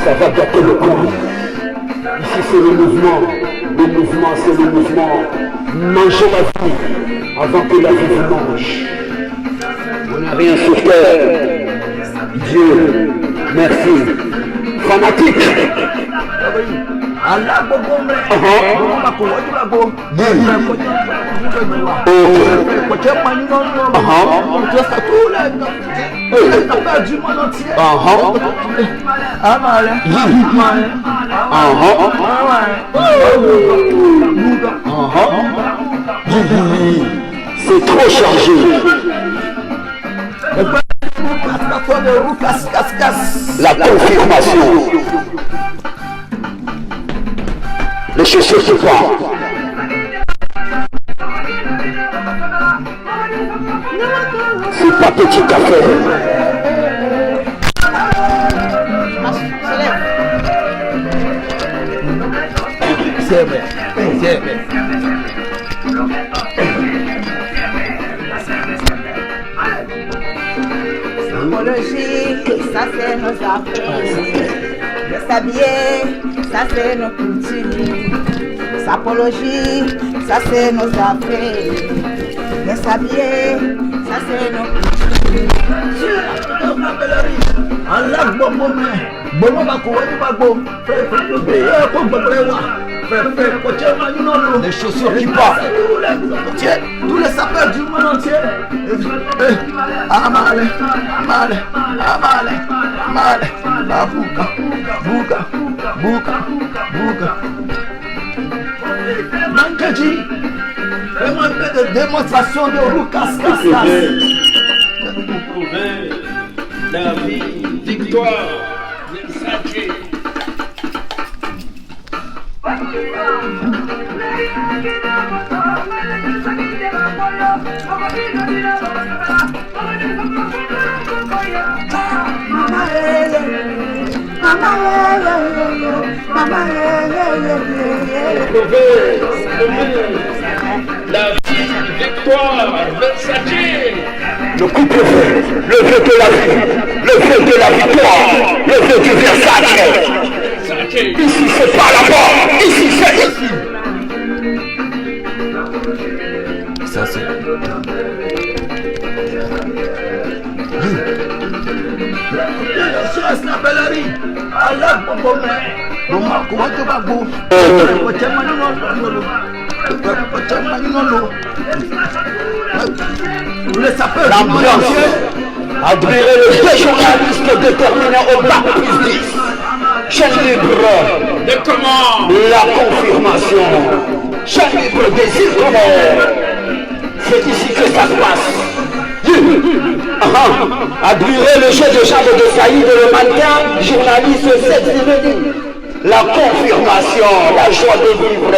Ça va gâter le corps. Ici c'est le mouvement. Le mouvement c'est le mouvement. Mangez la vie avant que la vie vous mange. On n'a rien sur terre. Dieu, merci. Fanatique. Allah gbogbo mẹ ọmọ bá kò wọ́n jùlọ gbó kò jẹ́ pàní lọ́nà ọ̀rọ̀ tó sàtúlẹ̀ ẹ̀ẹ́dàgbà jùmọ̀ náà tiẹ̀ àmà rẹ̀ c'est trop chargé. La confirmation. Les chaussures se font. C'est pas petit café. C'est vrai. Apologie, ça c'est nos affaires. De s'habiller, ça c'est nos coutumes. Sapologie, ça c'est nos affaires. De s'habiller, ça c'est nos coutumes. Allah gbogbo mẹ gbogbo bá kò wọ́n jùlọ gbó fẹ́ẹ́ kó gbogbo ẹ wá fẹ́ẹ́ kò jẹ́ máa yín náà lò. Les chaussures qui partent. Tiens, tous les sapeurs du monde entier. Amale, la bouca. Mankaji, fais-moi un peu de démonstration de Roukas Kaskas. Pour prouver la vie, victoire, Versace. La vie, victoire, Versace. Le couple le vœu de la vie, le vœu de la victoire, le vœu du Versace. Ici c'est pas là-bas, ici c'est ici. Ça c'est. La bellerie, Allah gbogbo mẹ, mo ma kò wọ́n tó bá gbó, kò jẹ́ máa nínú lò. L'ambiance, admirer les deux journalistes déterminés au bac plus 10. Chaîne libre De comment? La confirmation. Chaîne libre des îles. C'est ici que ça se passe. Admirer le jeu de Jacques de Saïd, le mannequin, journaliste sexy. La confirmation, la joie de vivre.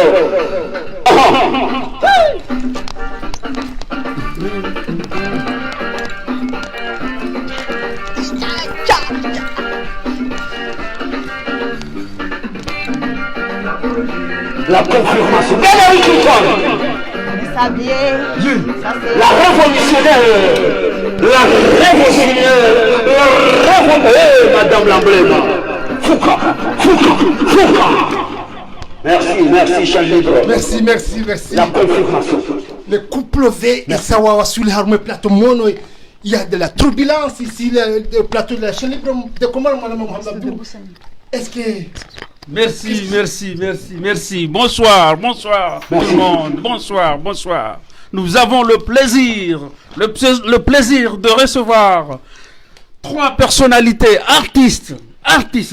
La confirmation. Valérie Clinton. Sabier. Ça c'est. La révolutionnaire. Madame l'emblème. Fouca. Merci, Charles Libre. Merci. La confirmation. Le couple V et Sawawa sur le harme plateau mono. Il y a de la turbulence ici, le plateau de la chaîne libre de comment, madame Mohamed. Est-ce que... Merci. Bonsoir tout le monde. Bonsoir. Nous avons le plaisir de recevoir 3 personnalités artistes,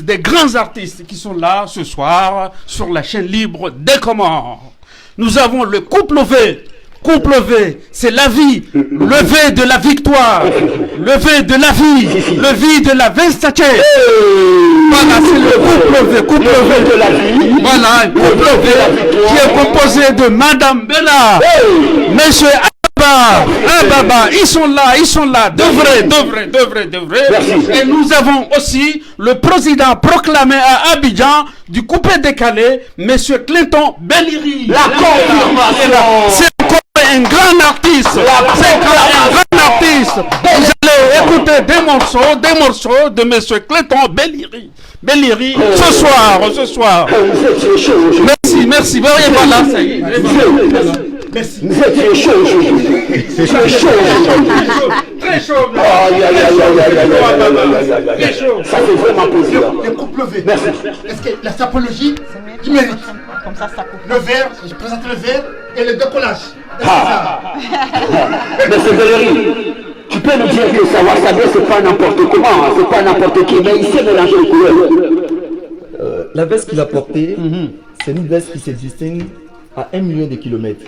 des grands artistes qui sont là ce soir sur la chaîne libre des Comores. Nous avons le couple V. Couple V, c'est la vie, le V de la victoire, le V de la vie, le V de la Versace. Voilà, c'est le couple V de la vie. Voilà, un couple V qui est composé de Madame Bella, Monsieur Ababa, ils sont là, de vrai. Et nous avons aussi le président proclamé à Abidjan du coupé décalé, Monsieur Clinton Belliri. La confirmation. C'est un grand artiste. Vous allez écouter des morceaux de Monsieur Clinton Belliri ce soir. Merci. Voilà, ça y est. Merci. Vous êtes chaud aujourd'hui. C'est chaud. Très chaud. Ça fait vraiment plaisir. Le couple V. Merci. Est-ce que la sapologie, il mérite Comme ça coupe. le verre, je présente le verre et le décollage. Monsieur Valérie, tu peux nous dire que savoir saber, c'est pas n'importe comment, c'est pas n'importe qui, mais il sait mélanger les couleurs. La veste qu'il a portée, c'est une veste qui se distingue à 1 million de kilomètres.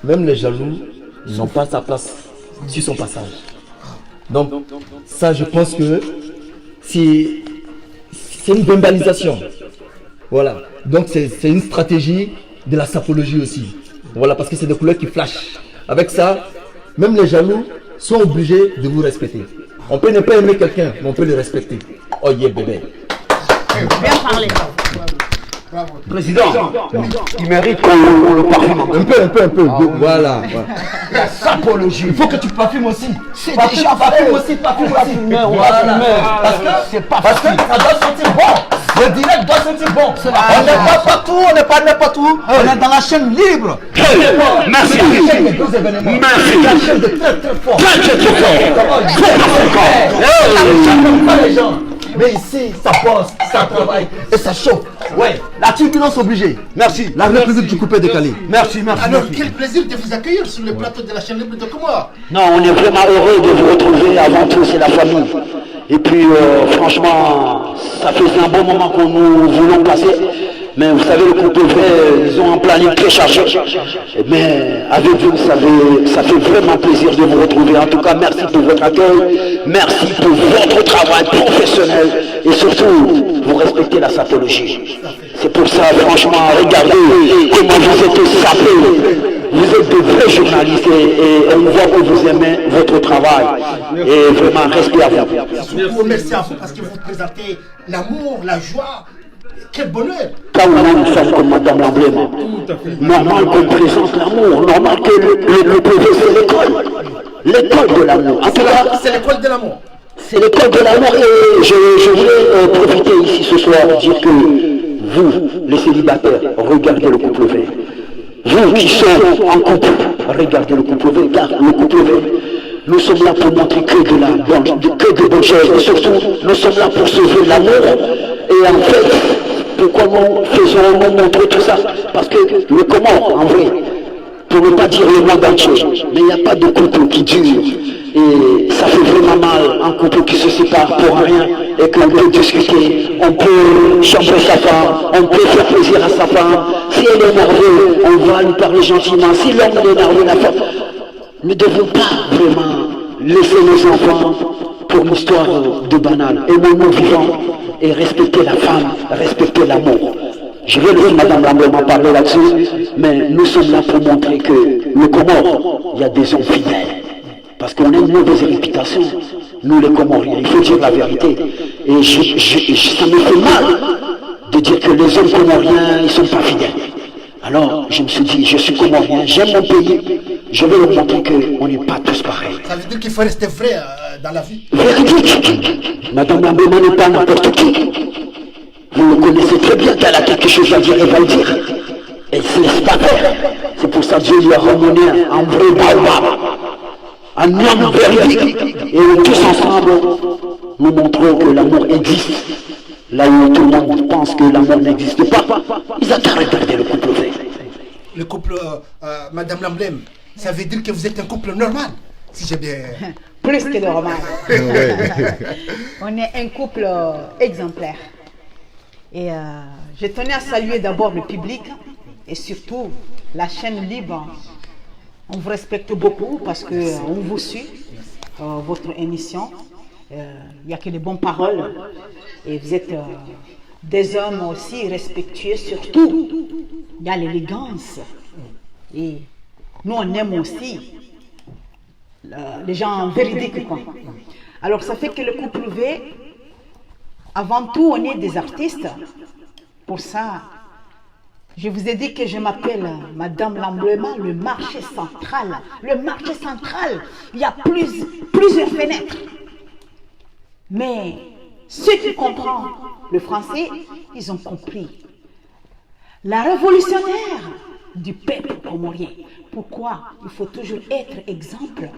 Même les jaloux n'ont pas sa place sur son passage. Donc, ça, je pense que c'est une verbalisation. Voilà. Donc, c'est une stratégie de la sapologie aussi. Voilà, parce que c'est des couleurs qui flashent. Avec ça, même les jaloux sont obligés de vous respecter. On peut ne pas aimer quelqu'un, mais on peut le respecter. Oh yeah, bébé. Bien parlé. Président, il mérite qu'on le parfume Un peu. Voilà. La sapologie. Il faut que tu parfumes aussi. C'est déjà parfume aussi. Voilà. Parce que ça doit sentir bon. Le direct doit sentir bon. On n'est pas partout, on n'est pas n'importe où. On est dans la chaîne libre. Merci. La chaîne de 12 événements. Merci. La chaîne de très fort. Les gens. Mais ici, ça pense, ça travaille et ça chauffe. Ouais, la turbulence obligée. Merci. La République du coupé décalé. Merci. Alors, quel plaisir de vous accueillir sur le plateau de la chaîne libre de Comores. Non, on est vraiment heureux de vous retrouver. Avant tout, c'est la famille. Et puis, franchement, ça faisait un bon moment qu'on nous voulons passer. Mais vous savez, le couple V, ils ont un planning très chargé. Mais avec vous, ça fait vraiment plaisir de vous retrouver. En tout cas, merci pour votre accueil. Merci pour votre travail professionnel. Et surtout, vous respectez la sapologie. C'est pour ça, franchement, regardez comment vous êtes sapés. Vous êtes de vrais journalistes et on voit que vous aimez votre travail. Et vraiment, respect à vous. Surtout, merci à vous parce que vous présentez l'amour, la joie. Quel bonheur! Quand nous sommes comme Madame l'emblème, normal qu'on présente l'amour, normal que le PV c'est l'école de l'amour. En tout cas, c'est l'école de l'amour. C'est l'école de l'amour et je voulais profiter ici ce soir pour dire que vous, les célibataires, regardez le couple V. Vous qui sont en couple, regardez le couple V, car le couple V, nous sommes là pour montrer que de bonnes choses et surtout, nous sommes là pour sauver l'amour et en fait, pourquoi nous faisons montrer tout ça? Parce que le comment, en vrai, pour ne pas dire le monde entier, mais il n'y a pas de couple qui dure. Et ça fait vraiment mal, un couple qui se sépare pour rien et qu'on peut discuter, on peut chambrer sa femme, on peut faire plaisir à sa femme. Si elle est nerveuse, on va lui parler gentiment. Si l'homme est nerveux, la femme, nous ne devons pas vraiment laisser nos enfants pour l'histoire de banane. Aimons-nous vivants et respecter la femme, respecter l'amour. Je vais laisser Madame Lambert m'en parler là-dessus, mais nous sommes là pour montrer que le Comore, il y a des hommes fidèles. Parce qu'on a une mauvaise réputation, nous les Comoriens, il faut dire la vérité. Et ça me fait mal de dire que les hommes comoriens, ils ne sont pas fidèles. Alors, je me suis dit, je suis comorien, j'aime mon pays, je vais leur montrer qu'on n'est pas tous pareils. Ça veut dire qu'il faut rester vrai dans la vie. Véridique. Madame Lambema n'est pas n'importe qui. Vous le connaissez très bien qu'elle a quelque chose à dire, elle va le dire. Elle ne se laisse pas faire. C'est pour ça que Dieu lui a ramené un vrai baobab, un homme véridique. Et tous ensemble, nous montrons que l'amour existe. Là où tout le monde pense que l'amour n'existe pas, ils ont qu'à regarder le couple V. Le couple, Madame Lamblem, ça veut dire que vous êtes un couple normal, si j'ai bien... Plus que normal. On est un couple exemplaire. Et je tenais à saluer d'abord le public et surtout la chaîne Libre. On vous respecte beaucoup parce qu'on vous suit, votre émission. Il n'y a que des bonnes paroles. Et vous êtes des hommes aussi respectueux, surtout. Il y a l'élégance. Et nous, on aime aussi les gens véridiques, quoi. Alors, ça fait que le couple V, avant tout, on est des artistes. Pour ça, je vous ai dit que je m'appelle Madame Lambema, le marché central. Le marché central, il y a plusieurs fenêtres. Mais ceux qui comprennent le français, ils ont compris. La révolutionnaire du peuple comorien. Pourquoi il faut toujours être exemple?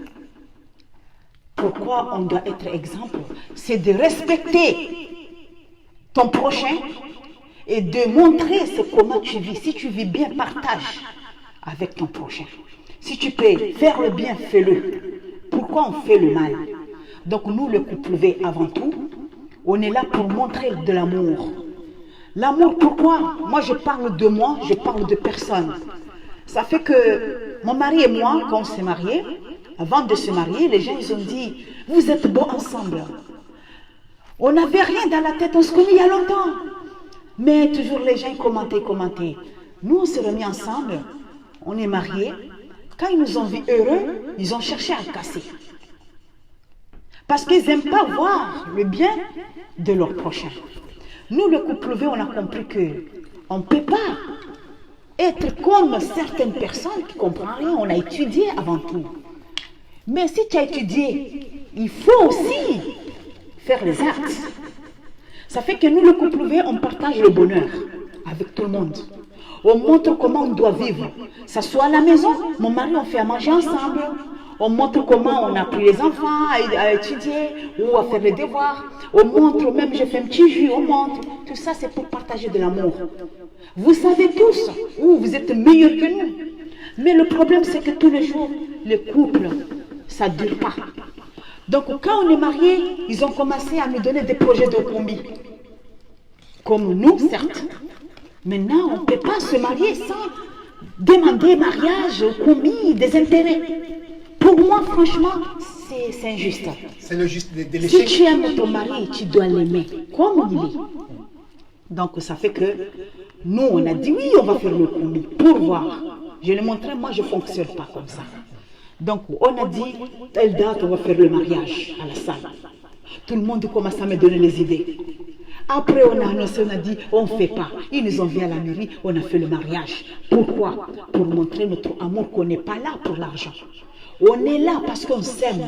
Pourquoi on doit être exemple? C'est de respecter ton prochain et de montrer comment tu vis. Si tu vis bien, partage avec ton prochain. Si tu peux faire le bien, fais-le. Pourquoi on fait le mal? Donc nous, le couple V, avant tout, on est là pour montrer de l'amour. L'amour, pourquoi? Moi, je parle de moi, je parle de personne. Ça fait que mon mari et moi, quand on s'est mariés, avant de se marier, les gens, ils ont dit, vous êtes beaux ensemble. On n'avait rien dans la tête, on se connaît il y a longtemps. Mais toujours les gens commentaient. Nous, on s'est remis ensemble, on est mariés. Quand ils nous ont vus heureux, ils ont cherché à casser. Parce qu'ils n'aiment pas voir le bien de leur prochain. Nous, le couple V, on a compris qu'on ne peut pas être comme certaines personnes qui ne comprennent rien. On a étudié avant tout. Mais si tu as étudié, il faut aussi faire les actes. Ça fait que nous, le couple V, on partage le bonheur avec tout le monde. On montre comment on doit vivre. Ça soit à la maison, mon mari, on fait à manger ensemble. On montre comment on a pris les enfants à étudier ou à faire les devoirs. On montre, même je fais un petit jus, on montre. Tout ça, c'est pour partager de l'amour. Vous savez tous où vous êtes meilleurs que nous. Mais le problème, c'est que tous les jours, le couple, ça ne dure pas. Donc, quand on est mariés, ils ont commencé à nous donner des projets de combi. Comme nous, certes. Maintenant, on ne peut pas se marier sans demander mariage, combi, des intérêts. Pour moi, franchement, c'est injuste. C'est le juste de l'échec. Si tu aimes ton mari, tu dois l'aimer comme il est. Donc, ça fait que nous, on a dit oui, on va faire le combi pour voir. Je l'ai montré, moi, je ne fonctionne pas comme ça. Donc, on a dit, telle date, on va faire le mariage à la salle. Tout le monde commence à me donner les idées. Après, on a annoncé, on a dit, on ne fait pas. Ils nous ont vu à la mairie, on a fait le mariage. Pourquoi? Pour montrer notre amour qu'on n'est pas là pour l'argent. On est là parce qu'on s'aime.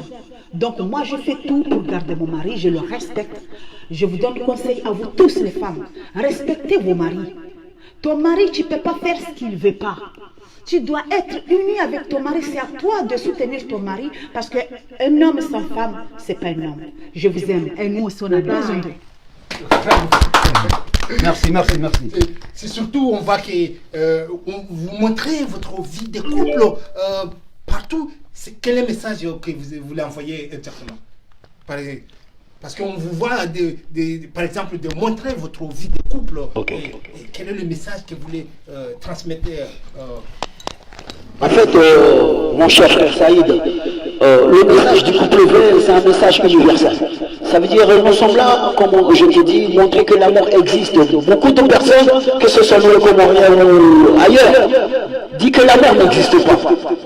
Donc moi, je fais tout pour garder mon mari, je le respecte. Je vous donne conseil à vous tous les femmes. Respectez vos maris. Ton mari, tu ne peux pas faire ce qu'il ne veut pas. Tu dois être uni avec ton mari. C'est à toi de soutenir ton mari parce qu'un homme sans femme, ce n'est pas un homme. Je vous aime. Et nous aussi, on a besoin d'eux. Merci. C'est surtout, on voit que vous montrez votre vie de couple partout. Quel est le message que vous voulez envoyer exactement? Parce qu'on vous voit, par exemple, de montrer votre vie de couple. Okay. Quel est le message que vous voulez transmettre En fait, mon cher frère Saïd, le message du couple V, c'est un message universel. Ça veut dire, nous sommes là, comme je t'ai dit, montrer que l'amour existe. Beaucoup de personnes, que ce soit nous le Comorien ou ailleurs, disent que l'amour n'existe pas.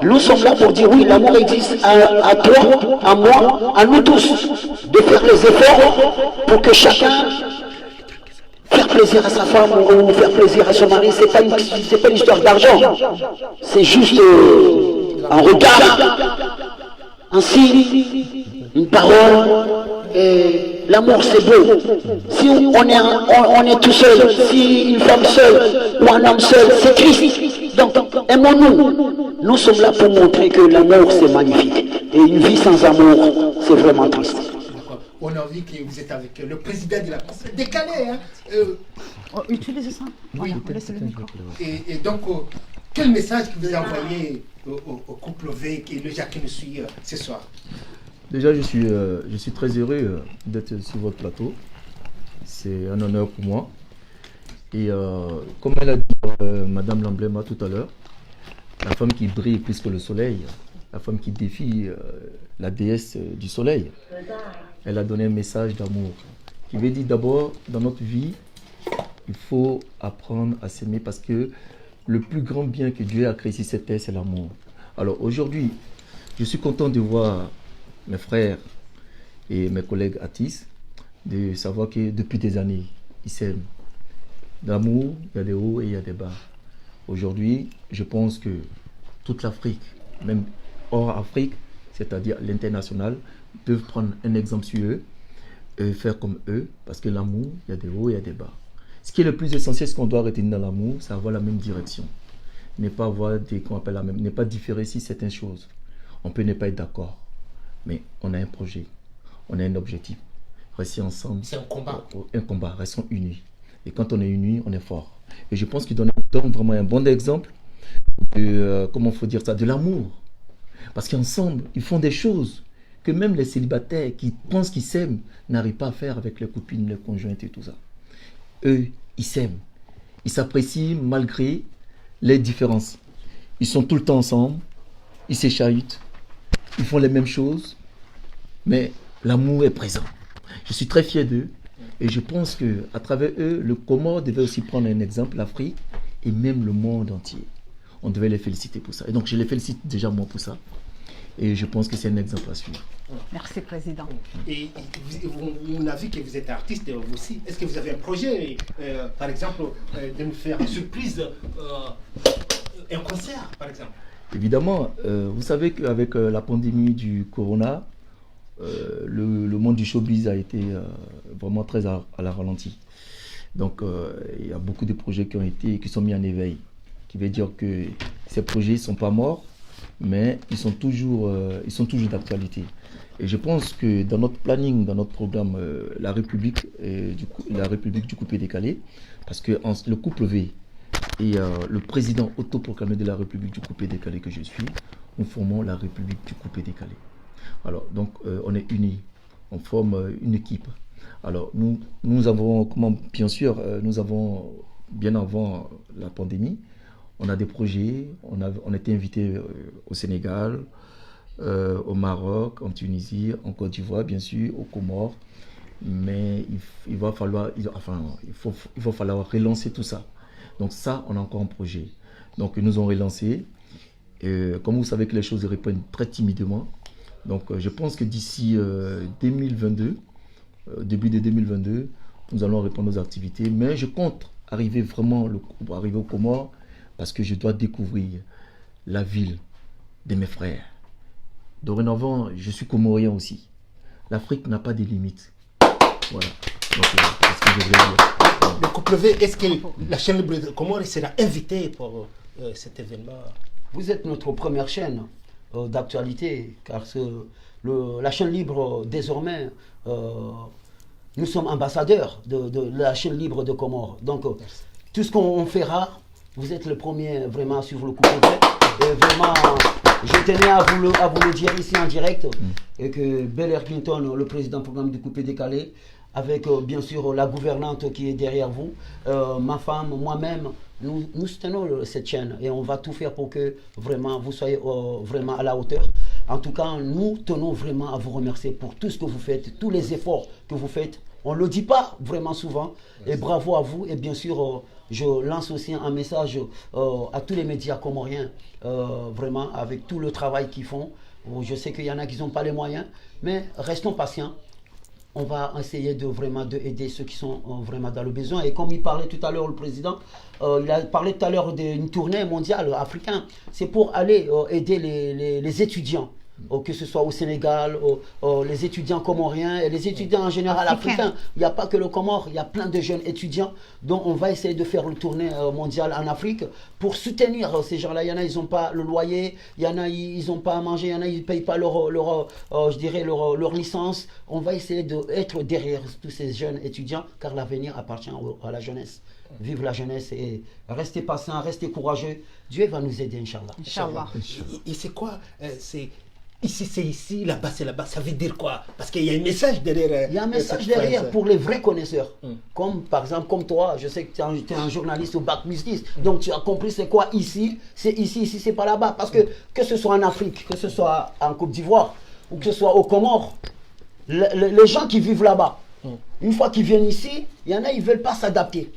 Nous sommes là pour dire oui, l'amour existe à toi, à moi, à nous tous. De faire les efforts pour que chacun fasse plaisir à sa femme ou faire plaisir à son mari, c'est pas une histoire d'argent. C'est juste un regard, un signe, une parole. Et l'amour c'est beau. Si on est tout seul, si une femme seule ou un homme seul, c'est triste. Donc aimons-nous. Nous sommes là pour montrer que l'amour c'est magnifique. Et une vie sans amour, c'est vraiment triste. On a vu que vous êtes avec le président de la France. Décalé, hein. Utilisez ça. Oui. Voilà, laissez le micro. Et donc, quel message que vous envoyez au couple V et le Jacques qui nous suit ce soir? Déjà, je suis très heureux d'être sur votre plateau. C'est un honneur pour moi. Et comme elle a dit Madame Lamblema tout à l'heure, la femme qui brille plus que le soleil, la femme qui défie la déesse du soleil, elle a donné un message d'amour qui veut dire d'abord, dans notre vie, il faut apprendre à s'aimer parce que le plus grand bien que Dieu a créé sur cette terre, c'est l'amour. Alors aujourd'hui, je suis content de voir mes frères et mes collègues artistes, de savoir que depuis des années, ils s'aiment. D'amour, il y a des hauts et il y a des bas. Aujourd'hui, je pense que toute l'Afrique, même hors Afrique, c'est-à-dire l'international, peuvent prendre un exemple sur eux et faire comme eux, parce que l'amour, il y a des hauts et il y a des bas. Ce qui est le plus essentiel, ce qu'on doit retenir dans l'amour, c'est avoir la même direction. Ne pas avoir ne pas différer sur certaines choses. On peut ne pas être d'accord, mais on a un projet, on a un objectif. Rester ensemble. C'est un combat. Un combat, restons unis. Et quand on est unis, on est fort. Et je pense qu'il donne vraiment un bon exemple de, comment faut dire ça, de l'amour. Parce qu'ensemble, ils font des choses que même les célibataires qui pensent qu'ils s'aiment n'arrivent pas à faire avec les copines, les conjointes et tout ça. Eux, ils s'aiment. Ils s'apprécient malgré les différences. Ils sont tout le temps ensemble, ils s'échahutent, ils font les mêmes choses, mais l'amour est présent. Je suis très fier d'eux et je pense qu'à travers eux, le Comore devait aussi prendre un exemple, l'Afrique et même le monde entier. On devait les féliciter pour ça. Et donc je les félicite déjà moi pour ça. Et je pense que c'est un exemple à suivre. Merci, Président. Et on a vu que vous êtes artiste vous aussi. Est-ce que vous avez un projet, par exemple, de nous faire une surprise, un concert, par exemple? Évidemment, vous savez qu'avec la pandémie du corona, le monde du showbiz a été vraiment très à la ralentie. Donc, il y a beaucoup de projets qui sont mis en éveil. Qui veut dire que ces projets ne sont pas morts, mais ils sont toujours d'actualité. Et je pense que dans notre planning, dans notre programme, la République du coupé décalé, parce que le couple V et le président autoproclamé de la République du coupé décalé que je suis, nous formons la République du coupé décalé. Alors, donc, on est unis, on forme une équipe. Alors, nous avons, nous avons, bien avant la pandémie, on a des projets, on a été invité au Sénégal, au Maroc, en Tunisie, en Côte d'Ivoire, bien sûr, aux Comores. Mais il va falloir relancer tout ça. Donc ça, on a encore un projet. Donc nous ont relancé. Comme vous savez que les choses reprennent très timidement. Donc je pense que d'ici 2022, début de 2022, nous allons reprendre nos activités. Mais je compte arriver aux Comores parce que je dois découvrir la ville de mes frères. Dorénavant, je suis comorien aussi. L'Afrique n'a pas de limites. Voilà. Donc, c'est ce que je voulais dire. Le couple V, est-ce que la chaîne libre de Comores sera invitée pour cet événement? Vous êtes notre première chaîne d'actualité, car la chaîne libre, désormais, nous sommes ambassadeurs de la chaîne libre de Comores. Donc, tout ce qu'on fera, vous êtes le premier vraiment sur le couple V. Et vraiment, je tenais à vous le dire ici en direct, et que Bel Air Clinton, le président programme du coupé décalé, avec bien sûr la gouvernante qui est derrière vous, ma femme, moi-même, nous soutenons cette chaîne et on va tout faire pour que vraiment vous soyez vraiment à la hauteur. En tout cas, nous tenons vraiment à vous remercier pour tout ce que vous faites, tous les efforts que vous faites. On ne le dit pas vraiment souvent. Et bravo à vous. Et bien sûr, je lance aussi un message à tous les médias comoriens, vraiment, avec tout le travail qu'ils font. Je sais qu'il y en a qui n'ont pas les moyens, mais restons patients. on va essayer de vraiment aider ceux qui sont vraiment dans le besoin. Et comme il parlait tout à l'heure, le président, il a parlé tout à l'heure d'une tournée mondiale africaine. C'est pour aller aider les étudiants. Que ce soit au Sénégal, les étudiants comoriens et les étudiants en général africains. Il n'y a pas que le Comore, il y a plein de jeunes étudiants dont on va essayer de faire une tournée mondiale en Afrique pour soutenir ces gens-là. Il y en a, ils n'ont pas le loyer, il y en a, ils n'ont pas à manger, il y en a, ils ne payent pas leur licence. On va essayer d'être derrière tous ces jeunes étudiants car l'avenir appartient à la jeunesse. Vive la jeunesse et restez patient, restez courageux. Dieu va nous aider, Inch'Allah. Inch'Allah. Et c'est quoi Ici, c'est ici, là-bas, c'est là-bas. Ça veut dire quoi? Parce qu'il y a un message derrière. Il y a un message derrière pour les vrais connaisseurs. Comme, par exemple, comme toi, je sais que tu es un journaliste au bac plus 10. Donc, tu as compris c'est quoi ici, ici, c'est pas là-bas. Parce que ce soit en Afrique, que ce soit en Côte d'Ivoire, ou que ce soit au Comores, les gens qui vivent là-bas, une fois qu'ils viennent ici, il y en a, ils ne veulent pas s'adapter.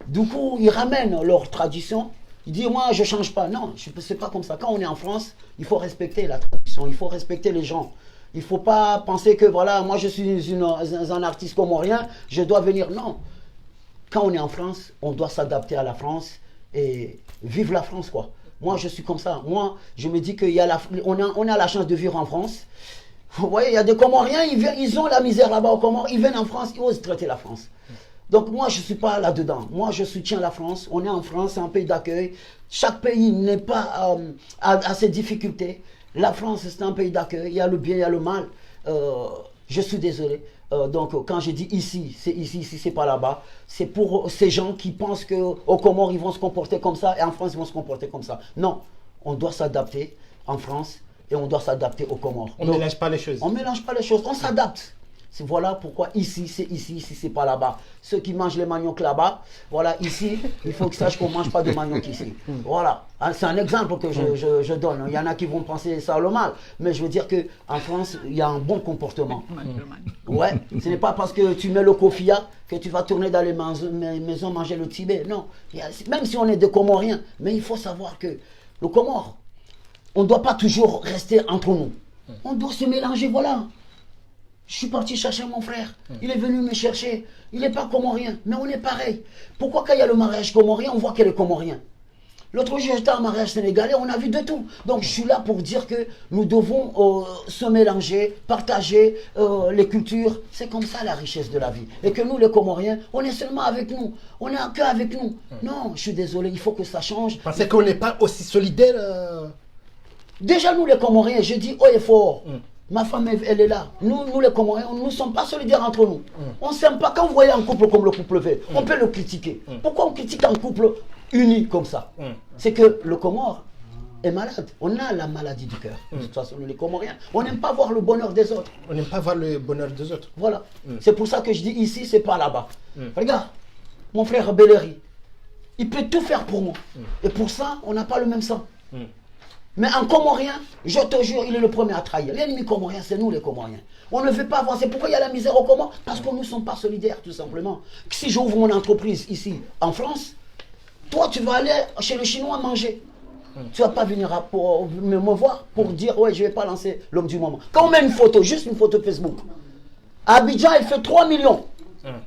Du coup, ils ramènent leur tradition. Il dit, moi, je ne change pas. Non, ce n'est pas comme ça. Quand on est en France, il faut respecter la tradition, il faut respecter les gens. Il ne faut pas penser que, voilà, moi, je suis un artiste comorien, je dois venir. Non. Quand on est en France, on doit s'adapter à la France et vivre la France, quoi. Moi, je suis comme ça. Moi, je me dis qu'on a la chance de vivre en France. Vous voyez, il y a des Comoriens, ils ont la misère là-bas au Comores, ils viennent en France, ils osent traiter la France. Donc moi, je ne suis pas là-dedans. Moi, je soutiens la France. On est en France, c'est un pays d'accueil. Chaque pays n'est pas à ses difficultés. La France, c'est un pays d'accueil. Il y a le bien, il y a le mal. Je suis désolé. Donc quand je dis ici, c'est pas là-bas. C'est pour ces gens qui pensent qu'au Comores, ils vont se comporter comme ça et en France, ils vont se comporter comme ça. Non, on doit s'adapter en France et on doit s'adapter aux Comores. On ne mélange pas les choses. On ne mélange pas les choses, on s'adapte. Voilà pourquoi ici, c'est pas là-bas. Ceux qui mangent les maniocs là-bas, voilà, ici, il faut qu'ils sachent qu'on ne mange pas de manioc ici. Voilà, c'est un exemple que je donne. Il y en a qui vont penser ça le mal, mais je veux dire qu'en France, il y a un bon comportement. Ouais, ce n'est pas parce que tu mets le kofia que tu vas tourner dans les maisons manger le Tibet. Non, même si on est des Comoriens, mais il faut savoir que le Comore, on ne doit pas toujours rester entre nous. On doit se mélanger, voilà. Je suis parti chercher mon frère. Il est venu me chercher. Il n'est pas comorien, mais on est pareil. Pourquoi quand il y a le mariage comorien, on voit qu'elle est comorien? L'autre jour, j'étais en mariage sénégalais, on a vu de tout. Donc je suis là pour dire que nous devons se mélanger, partager les cultures. C'est comme ça la richesse de la vie. Et que nous, les Comoriens, on est seulement avec nous. On n'est que avec nous. Non, je suis désolé, il faut que ça change. Parce qu'on n'est pas aussi solidaire. Déjà, nous, les Comoriens, je dis haut et fort. Ma femme, elle est là. Nous les Comoriens, nous ne sommes pas solidaires entre nous. On ne s'aime pas. Quand vous voyez un couple comme le couple V, on peut le critiquer. Pourquoi on critique un couple uni comme ça? C'est que le Comore est malade. On a la maladie du cœur. De toute façon, les Comoriens, on n'aime pas voir le bonheur des autres. On n'aime pas voir le bonheur des autres. Voilà. C'est pour ça que je dis ici, c'est pas là-bas. Regarde, mon frère Belleri, il peut tout faire pour moi. Et pour ça, on n'a pas le même sang. Mais un Comorien, je te jure, il est le premier à trahir. L'ennemi comorien, c'est nous les Comoriens. On ne veut pas voir. C'est pourquoi il y a la misère au Comores. Parce que nous ne sommes pas solidaires, tout simplement. Si j'ouvre mon entreprise ici, en France, toi, tu vas aller chez le Chinois manger. Tu ne vas pas venir pour me voir pour dire, ouais, je ne vais pas lancer l'homme du moment. Quand on met une photo, juste une photo Facebook, à Abidjan, elle fait 3 millions.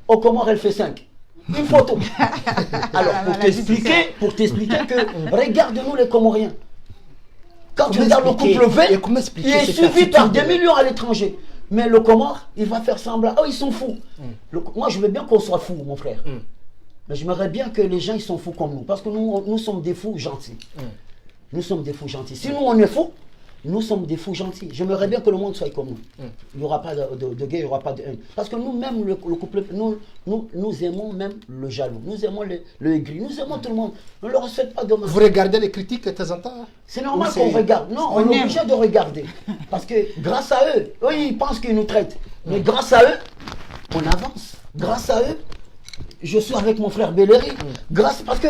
Au Comores, elle fait 5. Une photo. Alors, pour t'expliquer que, regarde-nous les Comoriens. Quand tu regardes le couple V, il est suivi par des millions à l'étranger. Mais le Comore, il va faire semblant. Oh, ils sont fous. Moi, je veux bien qu'on soit fous, mon frère. Mais j'aimerais bien que les gens, ils sont fous comme nous. Parce que nous sommes des fous gentils. Nous sommes des fous gentils. Si nous, on est fous, nous sommes des fous gentils. J'aimerais bien que le monde soit comme nous. Il n'y aura pas de guerre, il n'y aura pas de haine. Parce que nous-mêmes, le couple, nous aimons même le jaloux. Nous aimons le aigri. Nous aimons tout le monde. On ne leur souhaite pas de mal. Vous regardez les critiques de temps en temps? C'est normal qu'on regarde. Non, on est obligé de regarder. Parce que grâce à eux, eux, ils pensent qu'ils nous traitent. Mais grâce à eux, on avance. Grâce à eux, je suis avec mon frère Belleri. Parce que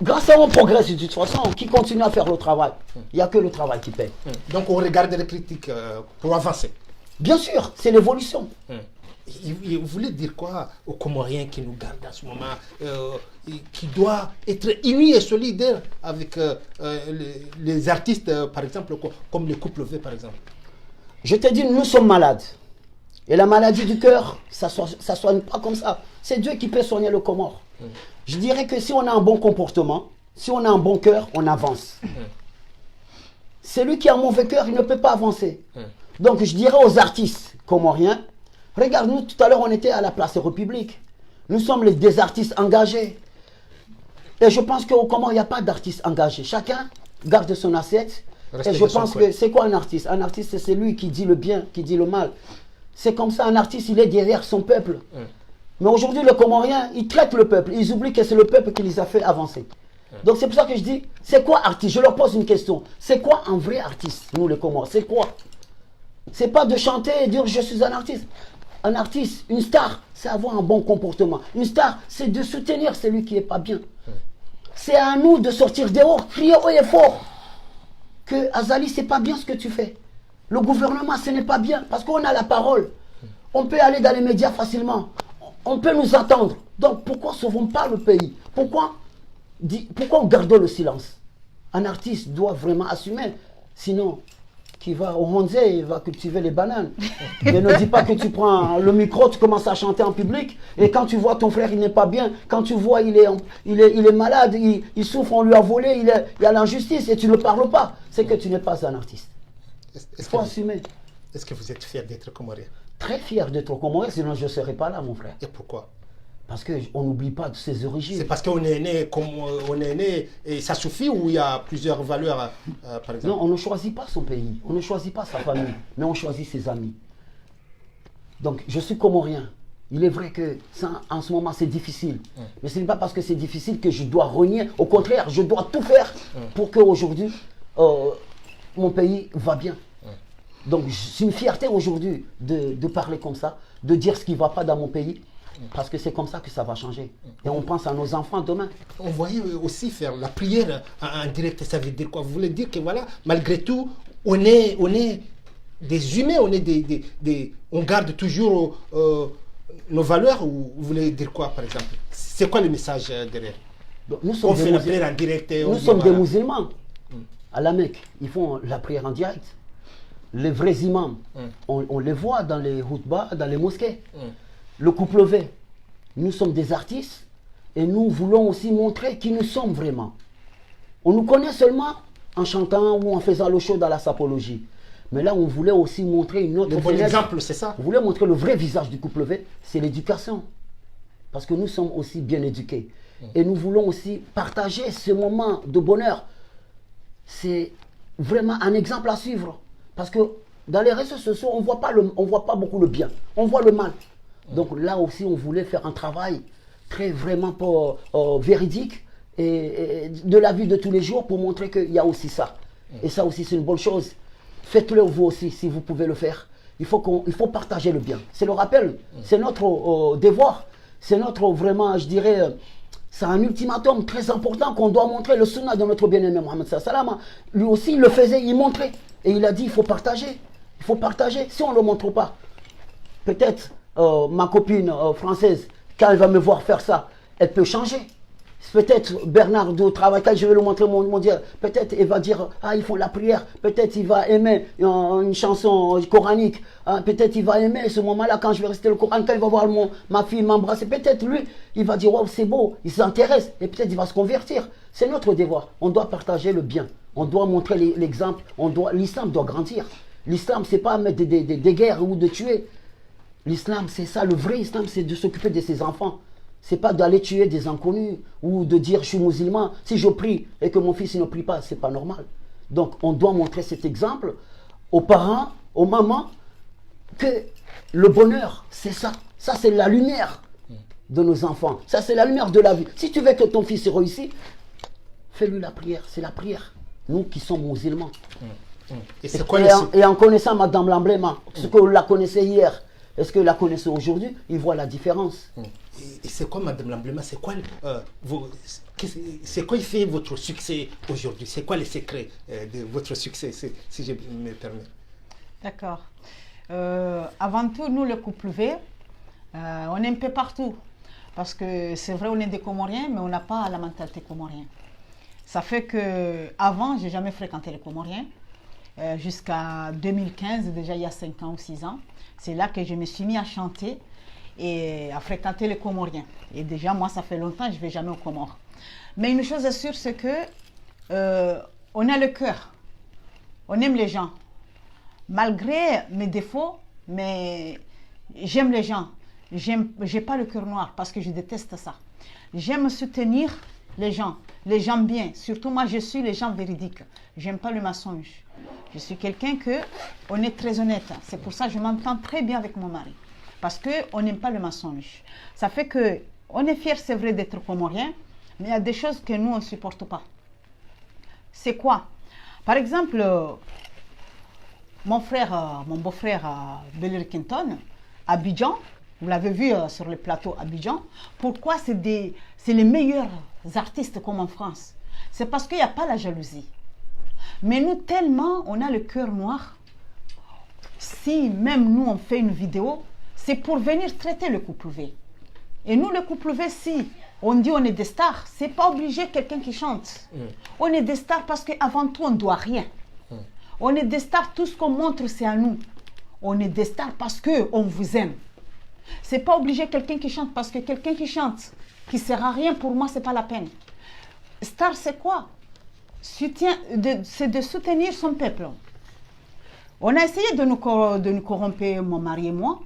grâce à eux, on progresse de toute façon. Qui continue à faire le travail? Il n'y a que le travail qui paye. Donc on regarde les critiques pour avancer. Bien sûr, c'est l'évolution. Vous voulez dire quoi aux Comoriens qui nous gardent en ce moment, qui doivent être unis et solidaires avec les artistes, par exemple, comme le couple V, par exemple? Je te dis, nous sommes malades. Et la maladie du cœur, ça ne soigne pas comme ça. C'est Dieu qui peut soigner le Comore. Je dirais que si on a un bon comportement, si on a un bon cœur, on avance. Celui qui a un mauvais cœur, il ne peut pas avancer. Donc je dirais aux artistes comoriens, regarde, nous tout à l'heure on était à la place République. Nous sommes des artistes engagés. Et je pense qu'au Comore, il n'y a pas d'artistes engagés. Chacun garde son assiette. Et je pense que c'est quoi un artiste? Un artiste, c'est celui qui dit le bien, qui dit le mal. C'est comme ça, un artiste, il est derrière son peuple. Mais aujourd'hui, les Comoriens, ils traitent le peuple. Ils oublient que c'est le peuple qui les a fait avancer. Donc c'est pour ça que je dis, c'est quoi artiste? Je leur pose une question. C'est quoi un vrai artiste, nous les Comores? C'est quoi? C'est pas de chanter et dire je suis un artiste. Un artiste, une star, c'est avoir un bon comportement. Une star, c'est de soutenir celui qui n'est pas bien. C'est à nous de sortir dehors, crier haut et fort que Azali, c'est pas bien ce que tu fais. Le gouvernement, ce n'est pas bien, parce qu'on a la parole. On peut aller dans les médias facilement. On peut nous attendre. Donc pourquoi ne sauvons pas le pays? Pourquoi on garde le silence? Un artiste doit vraiment assumer. Sinon, qui va au Honzé, il va cultiver les bananes. Mais ne dis pas que tu prends le micro, tu commences à chanter en public, et quand tu vois ton frère, il n'est pas bien, quand tu vois il est malade, il souffre, on lui a volé, il y a l'injustice, et tu ne parles pas, c'est que tu n'es pas un artiste. Il faut assumer. Est-ce que vous êtes fier d'être Comorien? Très fier d'être Comorien, sinon je ne serais pas là, mon frère. Et pourquoi? Parce qu'on n'oublie pas de ses origines. C'est parce qu'on est né comme on est né et ça suffit, ou il y a plusieurs valeurs, par exemple? Non, on ne choisit pas son pays, on ne choisit pas sa famille, mais on choisit ses amis. Donc, je suis Comorien. Il est vrai que ça, en ce moment, c'est difficile. Mais ce n'est pas parce que c'est difficile que je dois renier. Au contraire, je dois tout faire pour qu'aujourd'hui, mon pays va bien. Donc, c'est une fierté aujourd'hui de parler comme ça, de dire ce qui ne va pas dans mon pays. Parce que c'est comme ça que ça va changer. Et on pense à nos enfants demain. On voyait aussi faire la prière en direct. Ça veut dire quoi? Vous voulez dire que voilà, malgré tout, on est des humains, on garde toujours nos valeurs, ou vous voulez dire quoi, par exemple? C'est quoi le message derrière? Donc, nous sommes on fait la prière en direct. Nous sommes des musulmans. À la Mecque, ils font la prière en direct. Les vrais imams, on les voit dans les houtbas, dans les mosquées. Le couple V, nous sommes des artistes et nous voulons aussi montrer qui nous sommes vraiment. On nous connaît seulement en chantant ou en faisant le show dans la sapologie. Mais là, on voulait aussi montrer une autre... Le bon exemple, c'est ça. On voulait montrer le vrai visage du couple V, c'est l'éducation. Parce que nous sommes aussi bien éduqués. Et nous voulons aussi partager ce moment de bonheur. C'est vraiment un exemple à suivre. Parce que dans les réseaux sociaux, on ne voit pas beaucoup le bien. On voit le mal. Donc là aussi, on voulait faire un travail très vraiment véridique et de la vie de tous les jours pour montrer qu'il y a aussi ça. Et ça aussi, c'est une bonne chose. Faites-le vous aussi, si vous pouvez le faire. Il faut partager le bien. C'est le rappel, c'est notre devoir. C'est notre vraiment, je dirais, c'est un ultimatum très important qu'on doit montrer. Le sunnah de notre bien-aimé Mohammed sallam, lui aussi, il le faisait, il montrait. Et il a dit, il faut partager. Il faut partager. Si on ne le montre pas, peut-être... ma copine française, quand elle va me voir faire ça, elle peut changer. Peut-être Bernard au travail, quand je vais lui montrer mon Dieu, peut-être il va dire, ah, ils font la prière, peut-être il va aimer une chanson coranique, peut-être il va aimer ce moment-là quand je vais réciter le Coran, quand il va voir ma fille m'embrasser, peut-être lui, il va dire, wow, c'est beau, il s'intéresse, et peut-être il va se convertir. C'est notre devoir, on doit partager le bien, on doit montrer l'exemple, l'islam doit grandir. L'islam, c'est pas mettre des guerres ou de tuer. L'islam, c'est ça, le vrai islam, c'est de s'occuper de ses enfants. C'est pas d'aller tuer des inconnus ou de dire je suis musulman. Si je prie et que mon fils ne prie pas, c'est pas normal. Donc on doit montrer cet exemple aux parents, aux mamans, que le bonheur, c'est ça. Ça, c'est la lumière de nos enfants. Ça, c'est la lumière de la vie. Si tu veux que ton fils réussisse, fais-lui la prière. C'est la prière. Nous qui sommes musulmans. Et en connaissant Madame Lamblema, ce que vous la connaissez hier, est-ce que la connaissez aujourd'hui? Il voit la différence. Et c'est quoi, Madame Lamblema? C'est quoi, qui fait votre succès aujourd'hui? C'est quoi les secrets de votre succès, si je me permets? D'accord. Avant tout, nous, le couple V, on est un peu partout. Parce que c'est vrai, on est des Comoriens, mais on n'a pas la mentalité comorienne. Ça fait que avant, j'ai jamais fréquenté les Comoriens. jusqu'à 2015, déjà il y a 5 ans ou 6 ans. C'est là que je me suis mis à chanter et à fréquenter les Comoriens. Et déjà, moi, ça fait longtemps que je ne vais jamais aux Comores. Mais une chose est sûre, c'est que on a le cœur. On aime les gens. Malgré mes défauts, mais j'aime les gens. J'ai pas le cœur noir parce que je déteste ça. J'aime soutenir les gens bien. Surtout moi, je suis les gens véridiques. J'aime pas le mensonge. Je suis quelqu'un on est très honnête. C'est pour ça que je m'entends très bien avec mon mari. Parce qu'on n'aime pas le mensonge. Ça fait qu'on est fiers, c'est vrai, d'être comorien, mais il y a des choses que nous, on ne supporte pas. C'est quoi? Par exemple, mon beau-frère Bellery Kenton, Abidjan, vous l'avez vu sur le plateau Abidjan, pourquoi c'est les meilleurs artistes comme en France? C'est parce qu'il n'y a pas la jalousie. Mais nous, tellement, on a le cœur noir. Si même nous, on fait une vidéo, c'est pour venir traiter le couple V. Et nous, le couple V, si on dit on est des stars, c'est pas obligé quelqu'un qui chante. On est des stars parce qu'avant tout, on ne doit rien. On est des stars, tout ce qu'on montre, c'est à nous. On est des stars parce qu'on vous aime. C'est pas obligé quelqu'un qui chante, parce que quelqu'un qui chante, qui ne sert à rien, pour moi, c'est pas la peine. Star, c'est quoi? C'est de soutenir son peuple. On a essayé de nous corromper, mon mari et moi,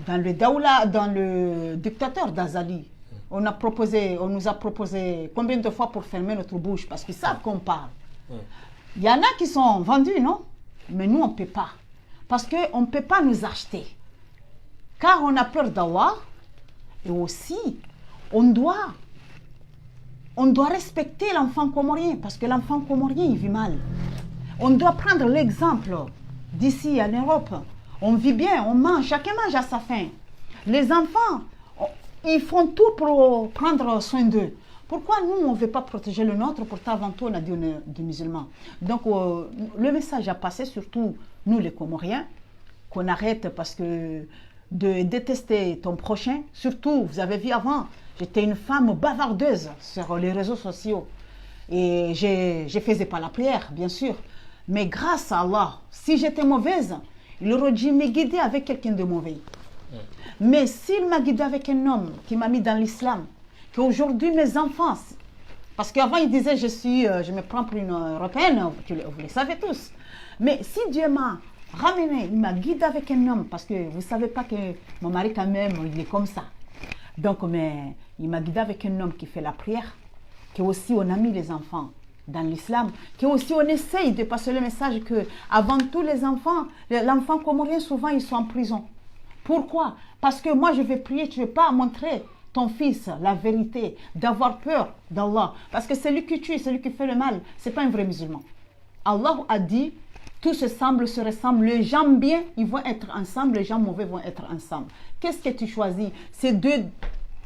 dans le Daoula, dans le dictateur d'Azali. On nous a proposé combien de fois pour fermer notre bouche, parce qu'ils savent qu'on parle. Il y en a qui sont vendus, non? Mais nous, on ne peut pas. Parce qu'on ne peut pas nous acheter. Car on a peur d'Allah. Et aussi, on doit respecter l'enfant comorien. Parce que l'enfant comorien, il vit mal. On doit prendre l'exemple d'ici en Europe. On vit bien, on mange, chacun mange à sa faim. Les enfants, ils font tout pour prendre soin d'eux. Pourquoi nous, on ne veut pas protéger le nôtre? Pourtant, avant tout, on a dit on est des musulmans. Donc, le message a passé, surtout nous, les Comoriens, qu'on arrête parce que de détester ton prochain, surtout, vous avez vu avant, j'étais une femme bavardeuse sur les réseaux sociaux. Et je ne faisais pas la prière, bien sûr. Mais grâce à Allah, si j'étais mauvaise, il aurait dû me guider avec quelqu'un de mauvais. Mais s'il m'a guidé avec un homme qui m'a mis dans l'islam, qu'aujourd'hui mes enfants, parce qu'avant il disait je me prends pour une européenne, vous le savez tous. Mais si Dieu m'a ramené, il m'a guidé avec un homme, parce que vous ne savez pas que mon mari quand même, il est comme ça. Donc, mais il m'a guidé avec un homme qui fait la prière, que aussi on a mis les enfants dans l'islam, que aussi on essaye de passer le message que avant tous les enfants, l'enfant comorien souvent ils sont en prison. Pourquoi? Parce que moi je vais prier, tu ne veux pas montrer ton fils la vérité, d'avoir peur d'Allah. Parce que celui qui tue, celui qui fait le mal, ce n'est pas un vrai musulman. Allah a dit, tout se ressemble, les gens bien, ils vont être ensemble, les gens mauvais vont être ensemble. Qu'est-ce que tu choisis? C'est de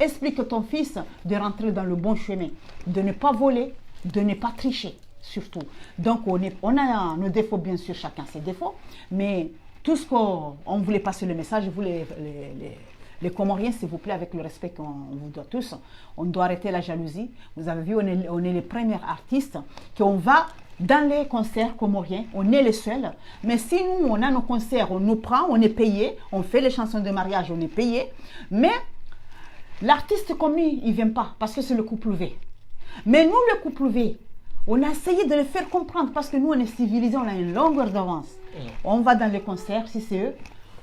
expliquer à ton fils de rentrer dans le bon chemin, de ne pas voler, de ne pas tricher, surtout. Donc, on a nos défauts, bien sûr, chacun ses défauts, mais tout ce qu'on voulait passer le message, vous les Comoriens, s'il vous plaît, avec le respect qu'on vous doit tous, on doit arrêter la jalousie. Vous avez vu, on est les premiers artistes qu'on va dans les concerts comoriens, on est les seuls. Mais si nous, on a nos concerts, on nous prend, on est payé, on fait les chansons de mariage, on est payé. Mais l'artiste comme lui, il ne vient pas parce que c'est le couple V. Mais nous, le couple V, on a essayé de le faire comprendre parce que nous, on est civilisés, on a une longueur d'avance. On va dans les concerts, si c'est eux,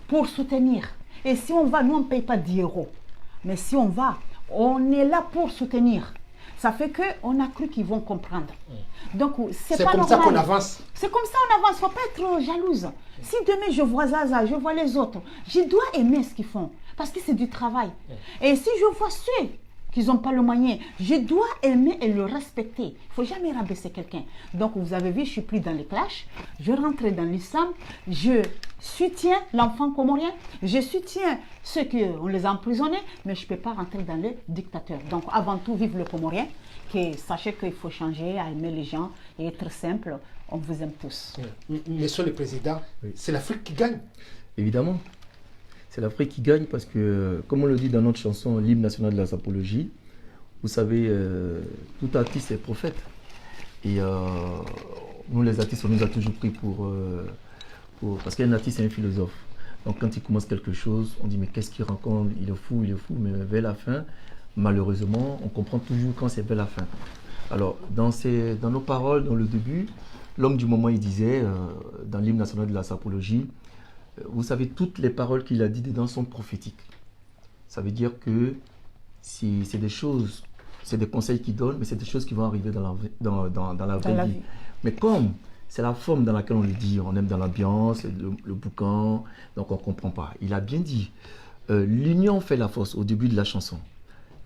pour soutenir. Et si on va, nous, on ne paye pas 10 €. Mais si on va, on est là pour soutenir. Ça fait qu'on a cru qu'ils vont comprendre. Donc, c'est pas normal. C'est comme ça qu'on avance. C'est comme ça qu'on avance. Il ne faut pas être jalouse. Si demain, je vois Zaza, je vois les autres, je dois aimer ce qu'ils font. Parce que c'est du travail. Et si je vois ceux qui n'ont pas le moyen, je dois aimer et le respecter. Il ne faut jamais rabaisser quelqu'un. Donc, vous avez vu, je ne suis plus dans les clashs. Je rentre dans l'islam. Je soutiens l'enfant comorien. Je soutiens ceux qui on les a emprisonnés. Mais je ne peux pas rentrer dans les dictateurs. Donc, avant tout, vive le comorien. Sachez qu'il faut changer, à aimer les gens et être simple. On vous aime tous. Monsieur le Président, c'est l'Afrique qui gagne. Évidemment. C'est l'Afrique qui gagne parce que, comme on le dit dans notre chanson, l'hymne national de la sapologie, vous savez, tout artiste est prophète. Et nous les artistes, on nous a toujours pris parce qu'un artiste c'est un philosophe. Donc quand il commence quelque chose, on dit mais qu'est-ce qu'il raconte, il est fou, mais vers la fin, malheureusement, on comprend toujours quand c'est vers la fin. Alors dans nos paroles, dans le début, l'homme du moment, il disait, dans l'hymne national de la sapologie, vous savez, toutes les paroles qu'il a dites dedans sont prophétiques. Ça veut dire que si c'est des choses, c'est des conseils qu'il donne, mais c'est des choses qui vont arriver dans la vraie vie. Mais comme c'est la forme dans laquelle on le dit, on aime dans l'ambiance, le boucan, donc on ne comprend pas. Il a bien dit, l'union fait la force au début de la chanson.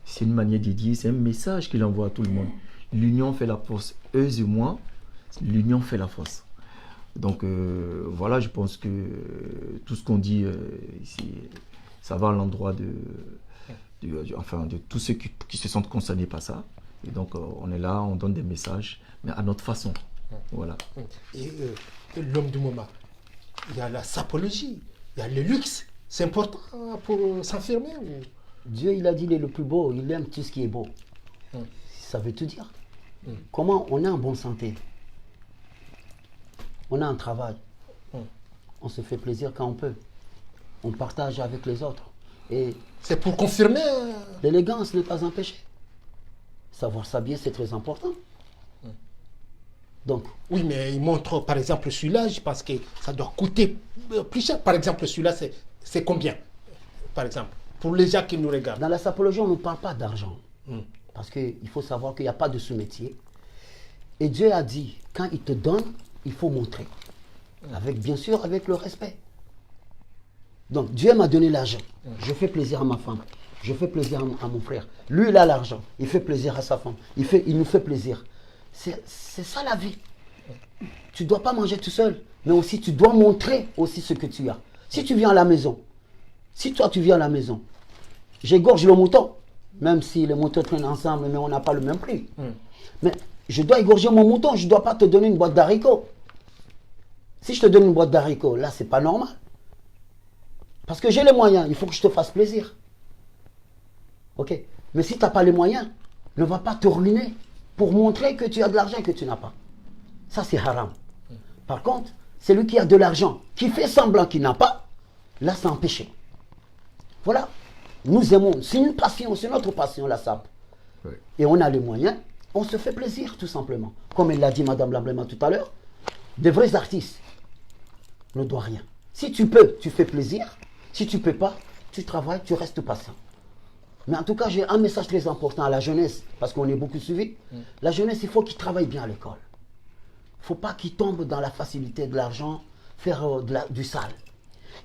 C'est une manière de dire, c'est un message qu'il envoie à tout le monde. L'union fait la force, eux et moi, l'union fait la force. Donc voilà, je pense que tout ce qu'on dit ici, ça va à l'endroit de tous ceux qui se sentent concernés par ça. Et donc on est là, on donne des messages, mais à notre façon. Voilà. Et l'homme du moment, il y a la sapologie, il y a le luxe. C'est important pour s'affirmer ou... Dieu, il a dit, il est le plus beau, il aime tout ce qui est beau. Ça veut tout dire. Comment on est en bonne santé? On a un travail. On se fait plaisir quand on peut. On partage avec les autres. Et c'est pour confirmer. L'élégance n'est pas un péché. Savoir s'habiller, c'est très important. Donc, oui, mais il montre, par exemple, celui-là, je pense que ça doit coûter plus cher. Par exemple, celui-là, c'est combien? Par exemple, pour les gens qui nous regardent. Dans la sapologie, on ne parle pas d'argent. Parce qu'il faut savoir qu'il n'y a pas de sous-métier. Et Dieu a dit, quand il te donne, il faut montrer. Bien sûr, avec le respect. Donc, Dieu m'a donné l'argent. Je fais plaisir à ma femme. Je fais plaisir à mon frère. Lui, il a l'argent. Il fait plaisir à sa femme. Il nous fait plaisir. C'est ça la vie. Tu ne dois pas manger tout seul. Mais aussi, tu dois montrer aussi ce que tu as. Si tu viens à la maison, si toi, tu viens à la maison, j'égorge le mouton. Même si les moutons traînent ensemble, mais on n'a pas le même prix. Mais je dois égorger mon mouton. Je ne dois pas te donner une boîte d'haricots. Si je te donne une boîte d'haricots, là, c'est pas normal. Parce que j'ai les moyens, il faut que je te fasse plaisir. Ok? Mais si tu n'as pas les moyens, ne va pas te ruiner pour montrer que tu as de l'argent que tu n'as pas. Ça, c'est haram. Par contre, celui qui a de l'argent, qui fait semblant qu'il n'a pas, là, c'est un péché. Voilà. Nous aimons, c'est une passion, c'est notre passion, la sape. Oui. Et on a les moyens, on se fait plaisir, tout simplement. Comme elle l'a dit, Madame Lamblema, tout à l'heure, des vrais artistes ne doivent rien. Si tu peux, tu fais plaisir. Si tu ne peux pas, tu travailles, tu restes patient. Mais en tout cas, j'ai un message très important à la jeunesse, parce qu'on est beaucoup suivi. La jeunesse, il faut qu'ils travaillent bien à l'école. Il ne faut pas qu'ils tombent dans la facilité de l'argent, faire du sale.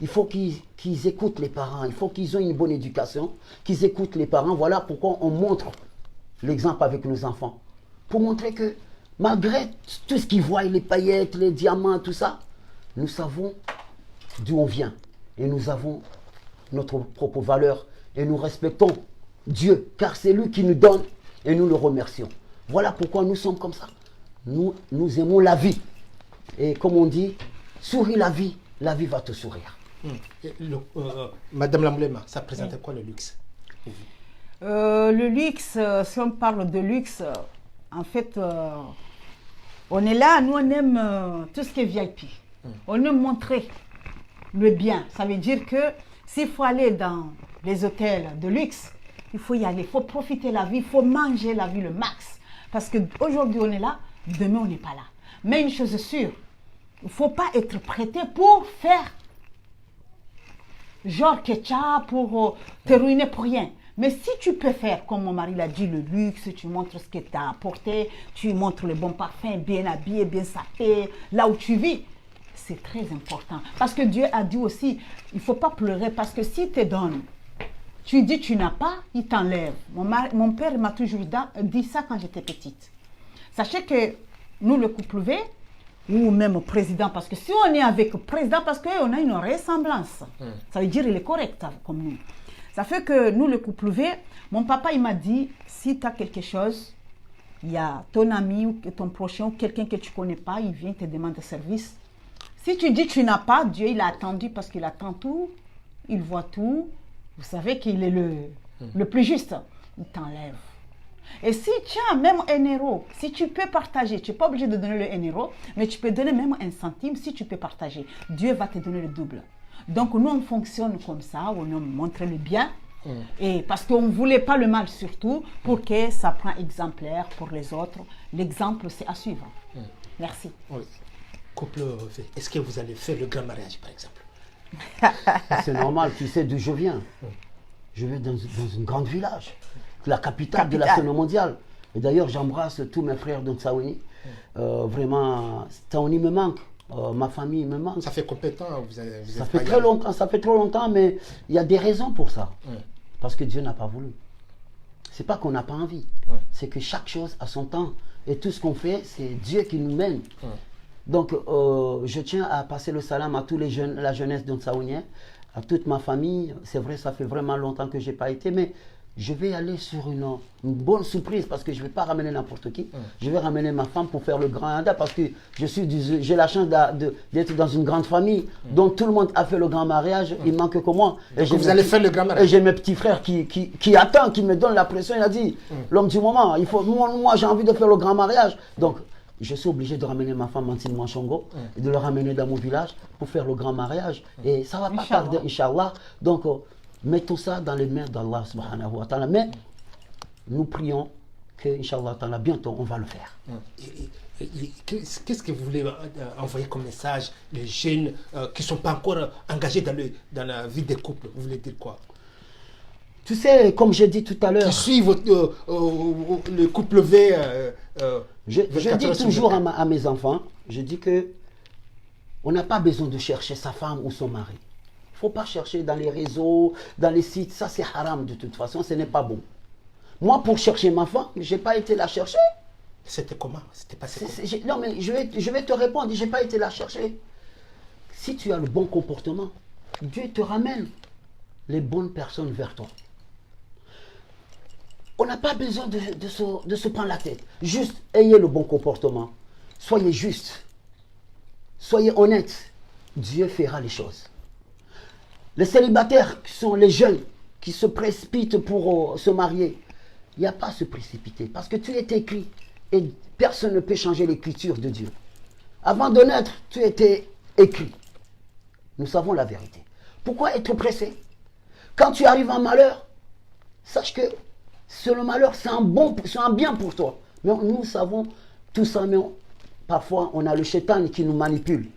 Il faut qu'ils écoutent les parents, il faut qu'ils aient une bonne éducation, qu'ils écoutent les parents. Voilà pourquoi on montre l'exemple avec nos enfants. Pour montrer que malgré tout ce qu'ils voient, les paillettes, les diamants, tout ça, nous savons d'où on vient. Et nous avons notre propre valeur. Et nous respectons Dieu, car c'est lui qui nous donne et nous le remercions. Voilà pourquoi nous sommes comme ça. Nous aimons la vie. Et comme on dit, souris la vie va te sourire. Madame Lamblema, ça présente quoi le luxe? Le luxe, si on parle de luxe, en fait, on est là, nous on aime tout ce qui est VIP. On aime montrer le bien. Ça veut dire que s'il faut aller dans les hôtels de luxe, il faut y aller, il faut profiter de la vie, il faut manger la vie le max. Parce qu'aujourd'hui on est là, demain on n'est pas là. Mais une chose est sûre, il ne faut pas être prêté pour faire genre ketchup, pour te ruiner pour rien. Mais si tu peux faire, comme mon mari l'a dit, le luxe, tu montres ce que tu as apporté, tu montres le bon parfum, bien habillé, bien sapé, là où tu vis, c'est très important. Parce que Dieu a dit aussi, il ne faut pas pleurer, parce que s'il te donne, tu dis tu n'as pas, il t'enlève. Mon père m'a toujours dit ça quand j'étais petite. Sachez que nous, le couple V, ou même au président, parce que si on est avec le président, parce qu'on a une ressemblance, ça veut dire qu'il est correct comme nous. Ça fait que nous, le couple V, mon papa, il m'a dit, si tu as quelque chose, il y a ton ami ou ton prochain ou quelqu'un que tu ne connais pas, il vient te demander service. Si tu dis tu n'as pas, Dieu, il a attendu parce qu'il attend tout, il voit tout. Vous savez qu'il est le plus juste. Il t'enlève. Et si tu as même un euro, si tu peux partager, tu n'es pas obligé de donner le 1 euro, mais tu peux donner même un centime si tu peux partager. Dieu va te donner le double. Donc nous, on fonctionne comme ça, on montre le bien, et parce qu'on ne voulait pas le mal surtout, pour que ça prenne exemplaire pour les autres. L'exemple, c'est à suivre. Merci. Oui. Couple, est-ce que vous allez faire le grand mariage, par exemple? C'est normal, tu sais d'où je viens. Je viens dans un grand village, la capitale de la scène mondiale. Et d'ailleurs, j'embrasse tous mes frères de Tsaouni. Vraiment, Tsaouni me manque. Ma famille me manque. Ça fait combien de temps vous ça fait très longtemps, ça fait trop longtemps, mais il y a des raisons pour ça. Parce que Dieu n'a pas voulu. C'est pas qu'on n'a pas envie. C'est que chaque chose a son temps. Et tout ce qu'on fait, c'est Dieu qui nous mène. Donc, je tiens à passer le salam à tous les jeunes, la jeunesse de Tsaounien, à toute ma famille. C'est vrai, ça fait vraiment longtemps que je n'ai pas été, mais je vais aller sur une bonne surprise parce que je ne vais pas ramener n'importe qui. Je vais ramener ma femme pour faire le grand handa parce que j'ai la chance d'être dans une grande famille dont tout le monde a fait le grand mariage. Il manque que moi. Et vous allez faire le grand mariage. Et j'ai mes petits frères qui attendent, qui me donnent la pression. Il a dit, l'homme du moment, moi j'ai envie de faire le grand mariage. Donc, je suis obligé de ramener ma femme Mantine Manchongo et de le ramener dans mon village pour faire le grand mariage. Et ça ne va pas tarder, Inch'Allah. Donc, mettons ça dans les mains d'Allah subhanahu wa ta'ala. Mais nous prions que, Inch'Allah, bientôt, on va le faire. Qu'est-ce que vous voulez envoyer comme message les jeunes qui ne sont pas encore engagés dans la vie des couples? Vous voulez dire quoi? Tu sais, comme j'ai dit tout à l'heure... Qui suivent le couple V... je dis toujours à mes enfants, je dis que on n'a pas besoin de chercher sa femme ou son mari. Il ne faut pas chercher dans les réseaux, dans les sites. Ça, c'est haram de toute façon, ce n'est pas bon. Moi, pour chercher ma femme, je n'ai pas été la chercher. C'était comment? C'était passé comment? Non, mais je vais te répondre, je n'ai pas été la chercher. Si tu as le bon comportement, Dieu te ramène les bonnes personnes vers toi. On n'a pas besoin de se prendre la tête. Juste, ayez le bon comportement. Soyez juste. Soyez honnête. Dieu fera les choses. Les célibataires, qui sont les jeunes, qui se précipitent pour se marier, il n'y a pas à se précipiter. Parce que tu es écrit. Et personne ne peut changer l'écriture de Dieu. Avant de naître, tu étais écrit. Nous savons la vérité. Pourquoi être pressé? Quand tu arrives en malheur, sache que le malheur, c'est un bien pour toi. Mais nous savons tout ça, mais parfois on a le shaitan qui nous manipule.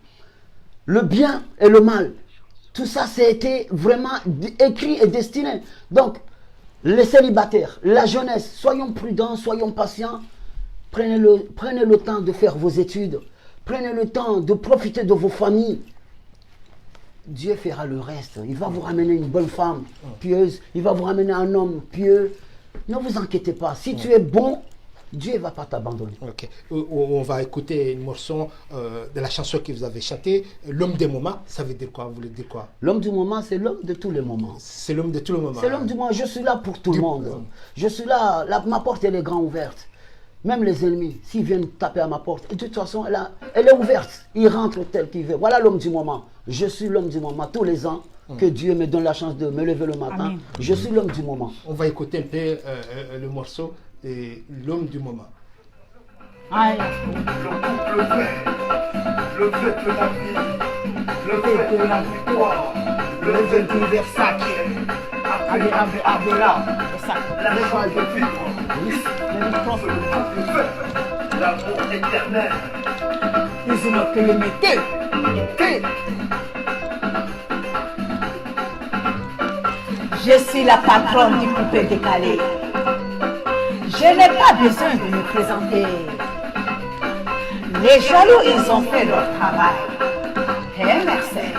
Le bien et le mal, tout ça, c'était vraiment écrit et destiné. Donc, les célibataires, la jeunesse, soyons prudents, soyons patients. Prenez le temps de faire vos études. Prenez le temps de profiter de vos familles. Dieu fera le reste. Il va vous ramener une bonne femme pieuse. Il va vous ramener un homme pieux. Ne vous inquiétez pas. Si tu es bon, Dieu ne va pas t'abandonner. Ok. On va écouter une morceau de la chanson que vous avez chantée. L'homme des moments, ça veut dire quoi? Vous voulez dire quoi? L'homme du moment, c'est l'homme de tous les moments. C'est l'homme de tous les moments. C'est l'homme du moment. Je suis là pour tout le monde. Je suis là. Ma porte, elle est grande ouverte. Même les ennemis, s'ils viennent taper à ma porte, de toute façon, elle est ouverte. Ils rentrent tel qu'ils veulent. Voilà l'homme du moment. Je suis l'homme du moment. Tous les ans, que Dieu me donne la chance de me lever le matin. Amen. Je suis l'homme du moment. On va écouter un peu le morceau de l'homme du moment. Aïe. Le fait de la vie, le fait de la victoire, le fait du Versace, Abela, l'étoile de vivre, l'amour éternel. Ils ont que le métier. Je suis la patronne du poupée décalé. Je n'ai pas besoin de me présenter. Les jaloux, ils ont fait leur travail. Et merci.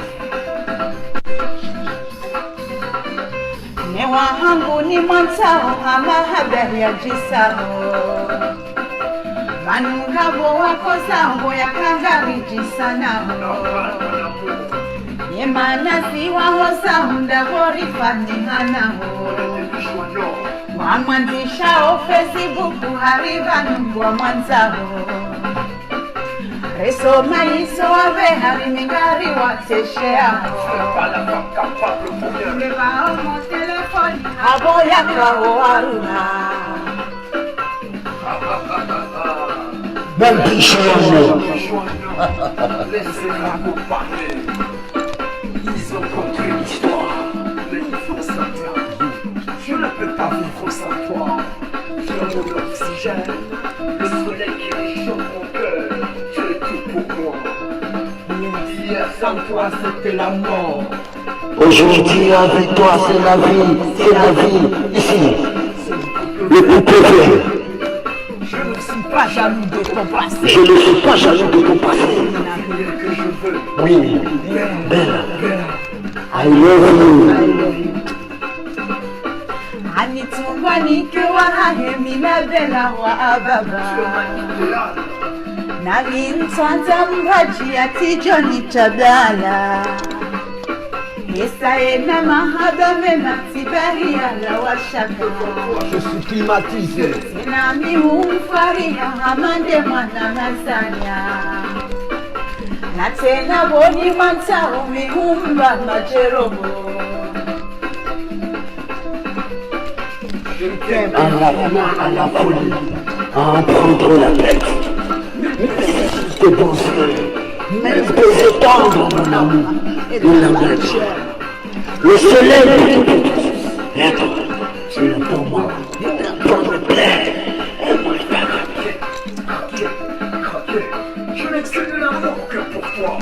Newa hangu ni mwansao ama habari ya jisao. Manungabo wako zangu ya kangari jisanao. Yemana ziwa hosa hunda hori fanihanao. Wamwanzisha o Facebook hariba nungwa mwanzao. Reso maiso ave harimingari wateshea. Leva o mo telefoni aboya kao aruna. même Bichon. Laissez-moi vous parler. Ils ont compris l'histoire, mais il faut s'entendre. Je ne peux pas vivre sans toi. Tu es mon oxygène, le soleil qui réchauffe mon cœur. Tu es tout pour moi. Hier sans toi c'était la mort. Aujourd'hui avec toi c'est la vie, ici. Le couple vert. Je ne suis pas jaloux de ton passé. Je ne suis pas jaloux de ton passé. Que je veux. Oui, belle. I love you. Anitungwanike wahahemi mabela wa ababa nami ntwanta mbaji atijoni tabala Yesaena mahaba mema tibaria la washaka Je suis climatisé. Nami umfaria amande mwana mazanya na tena boni mantao mihumba majerobo À la folie, à en prendre la tête. Tes pensées, mes baisers tendres, mon amour, et la neige. Le soleil brille. Et toi, tu es pour moi, pour me plaire. Et moi, Je n'excelle de l'amour que pour toi.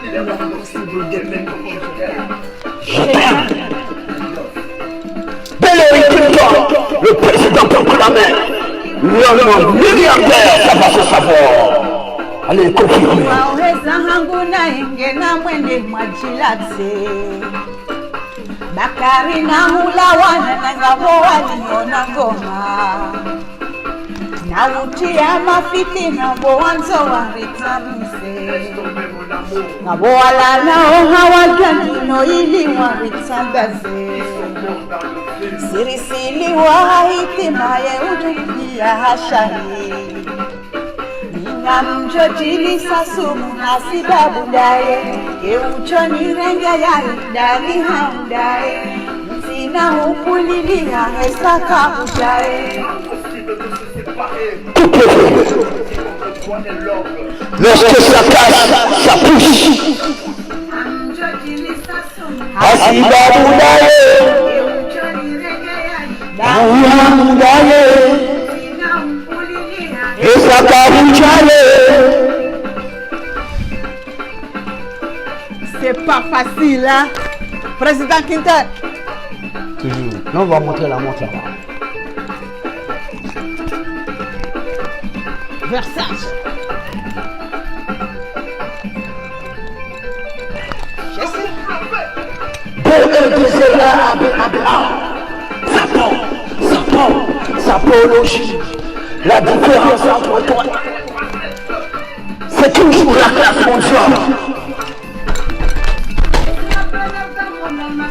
Il est impossible d'aimer comme je t'aime. je t'aime. Bellory Clinton, le président proclamé, l'homme milliardaire, ça va se savoir. Allez, confirmez. Waweza hangu na ingena mwende mwajilate Bakari na hulawana na ngabo waliona ngoma na utia mafiti na boanzo waritamise ngabo wala nao hawajani no ili waritambaze Siri sili wahitima ye udukia hashani Namjotili sasumu hasibabu daye Euchoni renga ya idari handaye Mtina hukulilia hesaka udaye Lorsque ça casse, ça pousse. Namjotili sasumu Asibabudaye, Euchoni renga ya Aouyamudaye, Mtina hukulilia et ça kabuchale. C'est pas facile, hein? Président Clinton. Toujours. Là, on va montrer la montre là-bas. Versace. Je sais. Sapologie. La différence entre toi, c'est toujours la classe mondiale.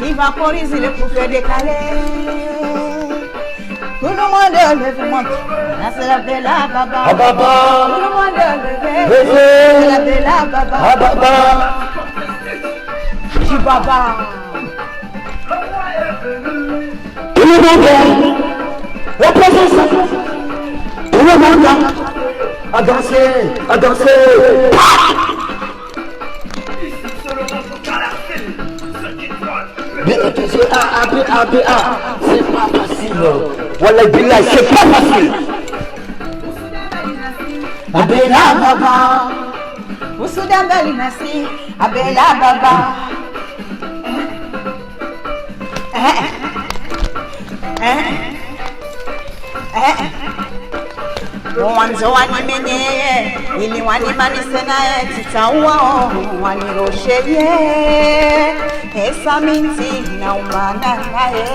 Qui vaporise les poufs décalés. Tout le monde lève le montre. Là, c'est la bella baba. Ah baba, Tout le monde lève. Levez. C'est la bella baba. ah baba, Du baba. tout le monde, la présence, tout le monde, à danser, à danser. C'est pas facile. Wallah billah, c'est pas facile. Abela baba, Usudambali nasi. Abela baba. Mwanzo wanimenye ili wanimanise naye titaua wanirosheye esa minti naumana naye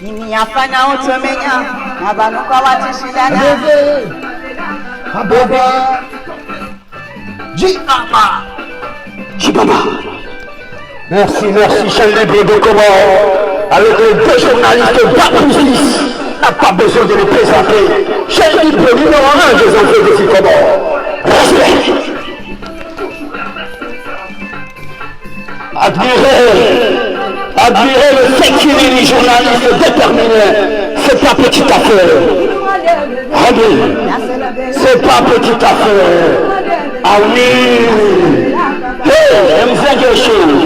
ini afana otomenya nabanuka watishindana Ababa, Jibaba, Jibaba. Merci, merci, chaîne libre de Comores, avec les deux journalistes Babousis, n'a pas besoin de les présenter. Chaîne libre numéro 1 des enfants de Comores. Respect. Admirez le sexy journaliste déterminé, c'est pas petite affaire. Allez, c'est pas petite affaire. Ah oui. Hey, elle me fait quelque chose.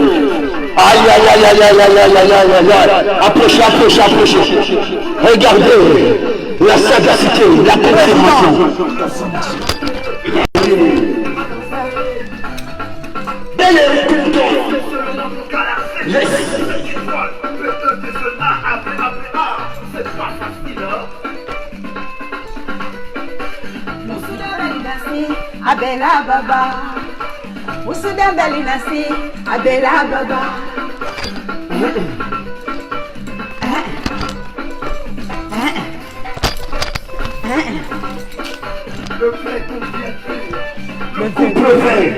Aïe, aïe, aïe, aïe, aïe, aïe, aïe, aïe, aïe, aïe. Approchez, approchez, approchez. Regardez la sagacité, la confirmation. Hillary Clinton. Yes. Abela Baba, Moussouda Belinassi, Abela Baba. Le couple vert.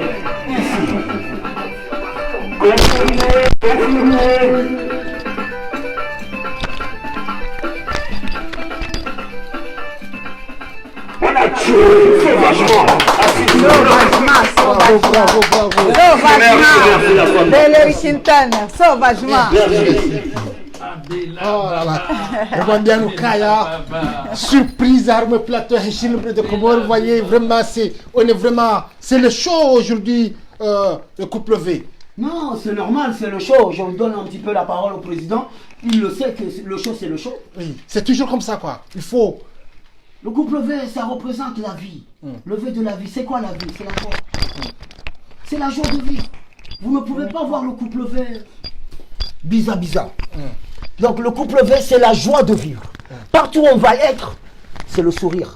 Confirmé, confirmé. On a tué sauvagement. Sauvagement. Hillary Clinton, sauvagement. Oh là là. Rwandiano Kaya, surprise, arme plateau, Hachine de Comore. Vous voyez, vraiment, c'est le show aujourd'hui, le couple V. Non, c'est normal, c'est le show. Je donne un petit peu la parole au président. Il le sait que le show, c'est le show. Oui, c'est toujours comme ça, quoi. Il faut. Le couple V, ça représente la vie. Le V de la vie, c'est quoi la vie? C'est la joie. C'est la joie de vivre. Vous ne pouvez pas voir le couple V bizarre. Donc le couple V, c'est la joie de vivre. Partout où on va être, c'est le sourire.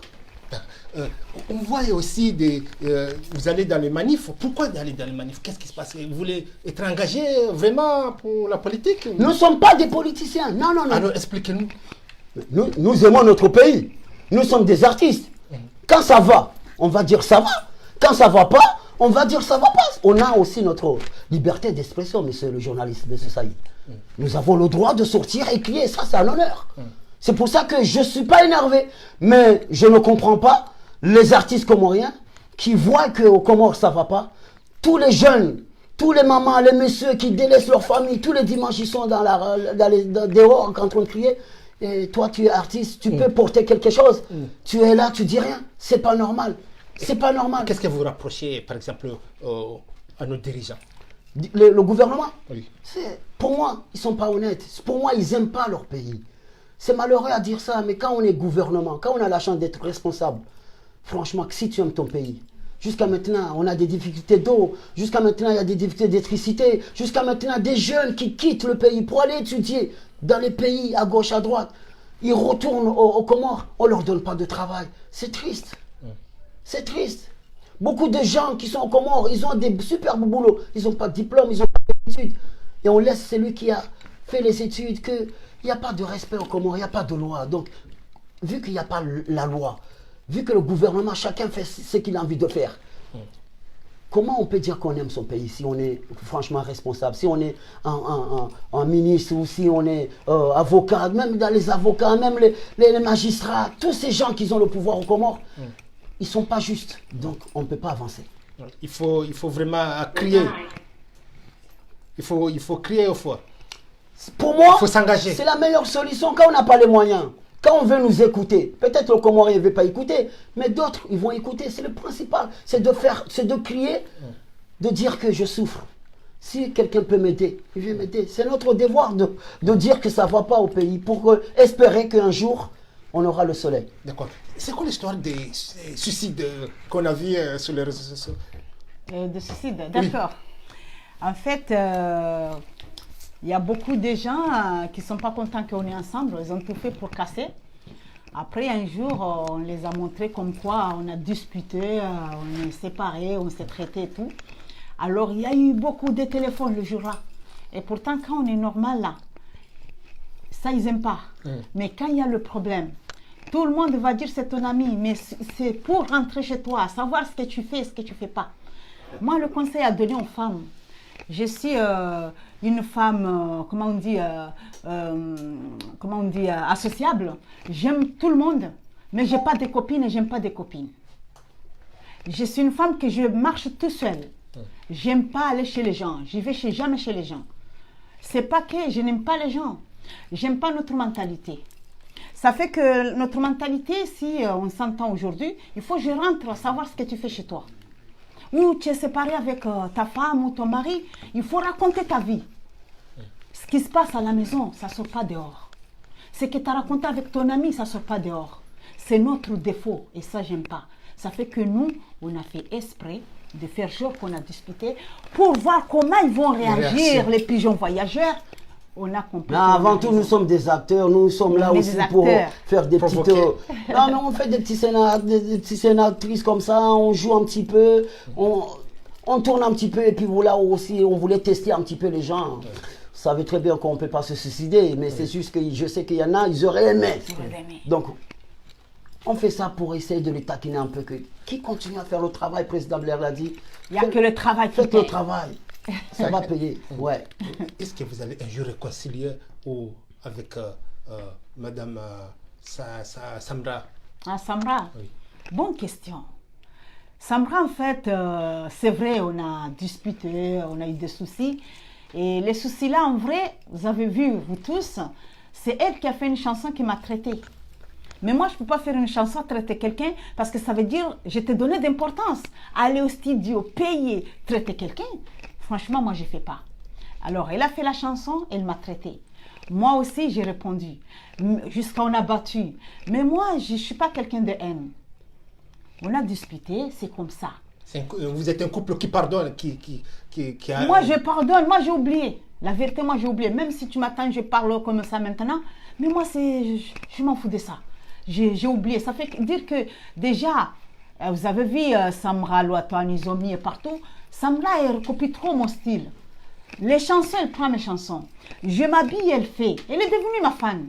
On voit aussi vous allez dans les manifs. Pourquoi aller dans les manifs? Qu'est-ce qui se passe? Vous voulez être engagé vraiment pour la politique? Nous ne sommes pas des politiciens. Non. Alors expliquez-nous. Nous aimons notre pays. Nous sommes des artistes. Quand ça va, on va dire ça va. Quand ça va pas, on va dire ça va pas. On a aussi notre liberté d'expression, monsieur le journaliste, monsieur Saïd. Nous avons le droit de sortir et crier, ça c'est un honneur. C'est pour ça que je ne suis pas énervé. Mais je ne comprends pas les artistes comoriens qui voient qu'au Comores ça va pas. Tous les jeunes, tous les mamans, les messieurs qui délaissent leur famille, tous les dimanches ils sont dehors en train de crier. Et toi tu es artiste, tu peux porter quelque chose. Tu es là, tu dis rien. C'est pas normal. C'est pas normal. Qu'est-ce que vous rapprochez par exemple à nos dirigeants? Le gouvernement, oui. Pour moi, ils ne sont pas honnêtes. Pour moi, ils n'aiment pas leur pays. C'est malheureux à dire ça, mais quand on est gouvernement, quand on a la chance d'être responsable, franchement, si tu aimes ton pays, jusqu'à maintenant, on a des difficultés d'eau, jusqu'à maintenant, il y a des difficultés d'électricité, jusqu'à maintenant, des jeunes qui quittent le pays pour aller étudier dans les pays à gauche, à droite. Ils retournent aux Comores, on ne leur donne pas de travail. C'est triste. C'est triste. Beaucoup de gens qui sont aux Comores, ils ont des superbes boulots, ils n'ont pas de diplôme, ils n'ont pas d'études. Et on laisse celui qui a fait les études, qu'il n'y a pas de respect aux Comores, il n'y a pas de loi. Donc, vu qu'il n'y a pas la loi, vu que le gouvernement, chacun fait ce qu'il a envie de faire, comment on peut dire qu'on aime son pays si on est franchement responsable, si on est un ministre ou si on est avocat, même dans les avocats, même les magistrats, tous ces gens qui ont le pouvoir aux Comores, ils ne sont pas justes, donc on ne peut pas avancer. Il faut vraiment crier. Il faut crier au fort. Pour moi, il faut s'engager. C'est la meilleure solution quand on n'a pas les moyens. Quand on veut nous écouter, peut-être le Comorien ne veut pas écouter, mais d'autres, ils vont écouter. C'est le principal. C'est de crier, de dire que je souffre. Si quelqu'un peut m'aider, il vient m'aider. C'est notre devoir de dire que ça ne va pas au pays pour espérer qu'un jour, on aura le soleil. D'accord. C'est quoi l'histoire des suicides qu'on a vu sur les réseaux sociaux? De suicides, d'accord. Oui. En fait, il y a beaucoup de gens qui ne sont pas contents qu'on est ensemble. Ils ont tout fait pour casser. Après, un jour, on les a montré comme quoi on a discuté, on est séparés, on s'est traités et tout. Alors, il y a eu beaucoup de téléphones le jour-là. Et pourtant, quand on est normal là, ça, ils n'aiment pas. Mais quand il y a le problème, tout le monde va dire c'est ton ami, mais c'est pour rentrer chez toi, savoir ce que tu fais et ce que tu ne fais pas. Moi, le conseil à donner aux femmes, je suis une femme, associable. J'aime tout le monde, mais je n'ai pas de copines et je n'aime pas des copines. Je suis une femme que je marche tout seule. J'aime pas aller chez les gens. Je vais jamais chez les gens. C'est pas que je n'aime pas les gens. J'aime pas notre mentalité. Ça fait que notre mentalité, si on s'entend aujourd'hui, il faut que je rentre à savoir ce que tu fais chez toi. Ou tu es séparé avec ta femme ou ton mari, il faut raconter ta vie. Ce qui se passe à la maison, ça ne sort pas dehors. Ce que tu as raconté avec ton ami, ça ne sort pas dehors. C'est notre défaut et ça, j'aime pas. Ça fait que nous, on a fait esprit de faire genre qu'on a discuté pour voir comment ils vont réagir, les pigeons voyageurs. On a compris. Non, avant tout, nous sommes des acteurs. Nous sommes là aussi pour faire des petites. Non, mais on fait des petits scénarios comme ça. On joue un petit peu. On tourne un petit peu. Et puis voilà aussi, on voulait tester un petit peu les gens. Vous savez très bien qu'on ne peut pas se suicider. Mais c'est juste que je sais qu'il y en a, ils auraient aimé. Donc, on fait ça pour essayer de les taquiner un peu. Qui continue à faire le travail, président Blair l'a dit. Il n'y a que le travail qui Faites le travail. Ça va payer, ouais. Est-ce que vous allez un jour réconcilier avec Madame Samra? Ah, Samra, oui. Bonne question. Samra, en fait, c'est vrai, on a disputé, on a eu des soucis. Et les soucis-là, en vrai, vous avez vu, vous tous, c'est elle qui a fait une chanson qui m'a traitée. Mais moi, je ne peux pas faire une chanson, traiter quelqu'un, parce que ça veut dire, je t'ai donné d'importance. Aller au studio, payer, traiter quelqu'un. Franchement, moi, je ne fais pas. Alors, elle a fait la chanson, elle m'a traité. Moi aussi, j'ai répondu. Jusqu'à on a battu. Mais moi, je ne suis pas quelqu'un de haine. On a discuté, c'est comme ça. Vous êtes un couple qui pardonne, qui a... Moi, je pardonne. Moi, j'ai oublié. La vérité, moi, j'ai oublié. Même si tu m'attends, je parle comme ça maintenant. Mais moi, je m'en fous de ça. J'ai oublié. Ça fait dire que déjà, vous avez vu Samra, Loatouane, Izomi et partout. Samra, elle copie trop mon style. Les chansons, elle prend mes chansons. Je m'habille, elle fait. Elle est devenue ma fan.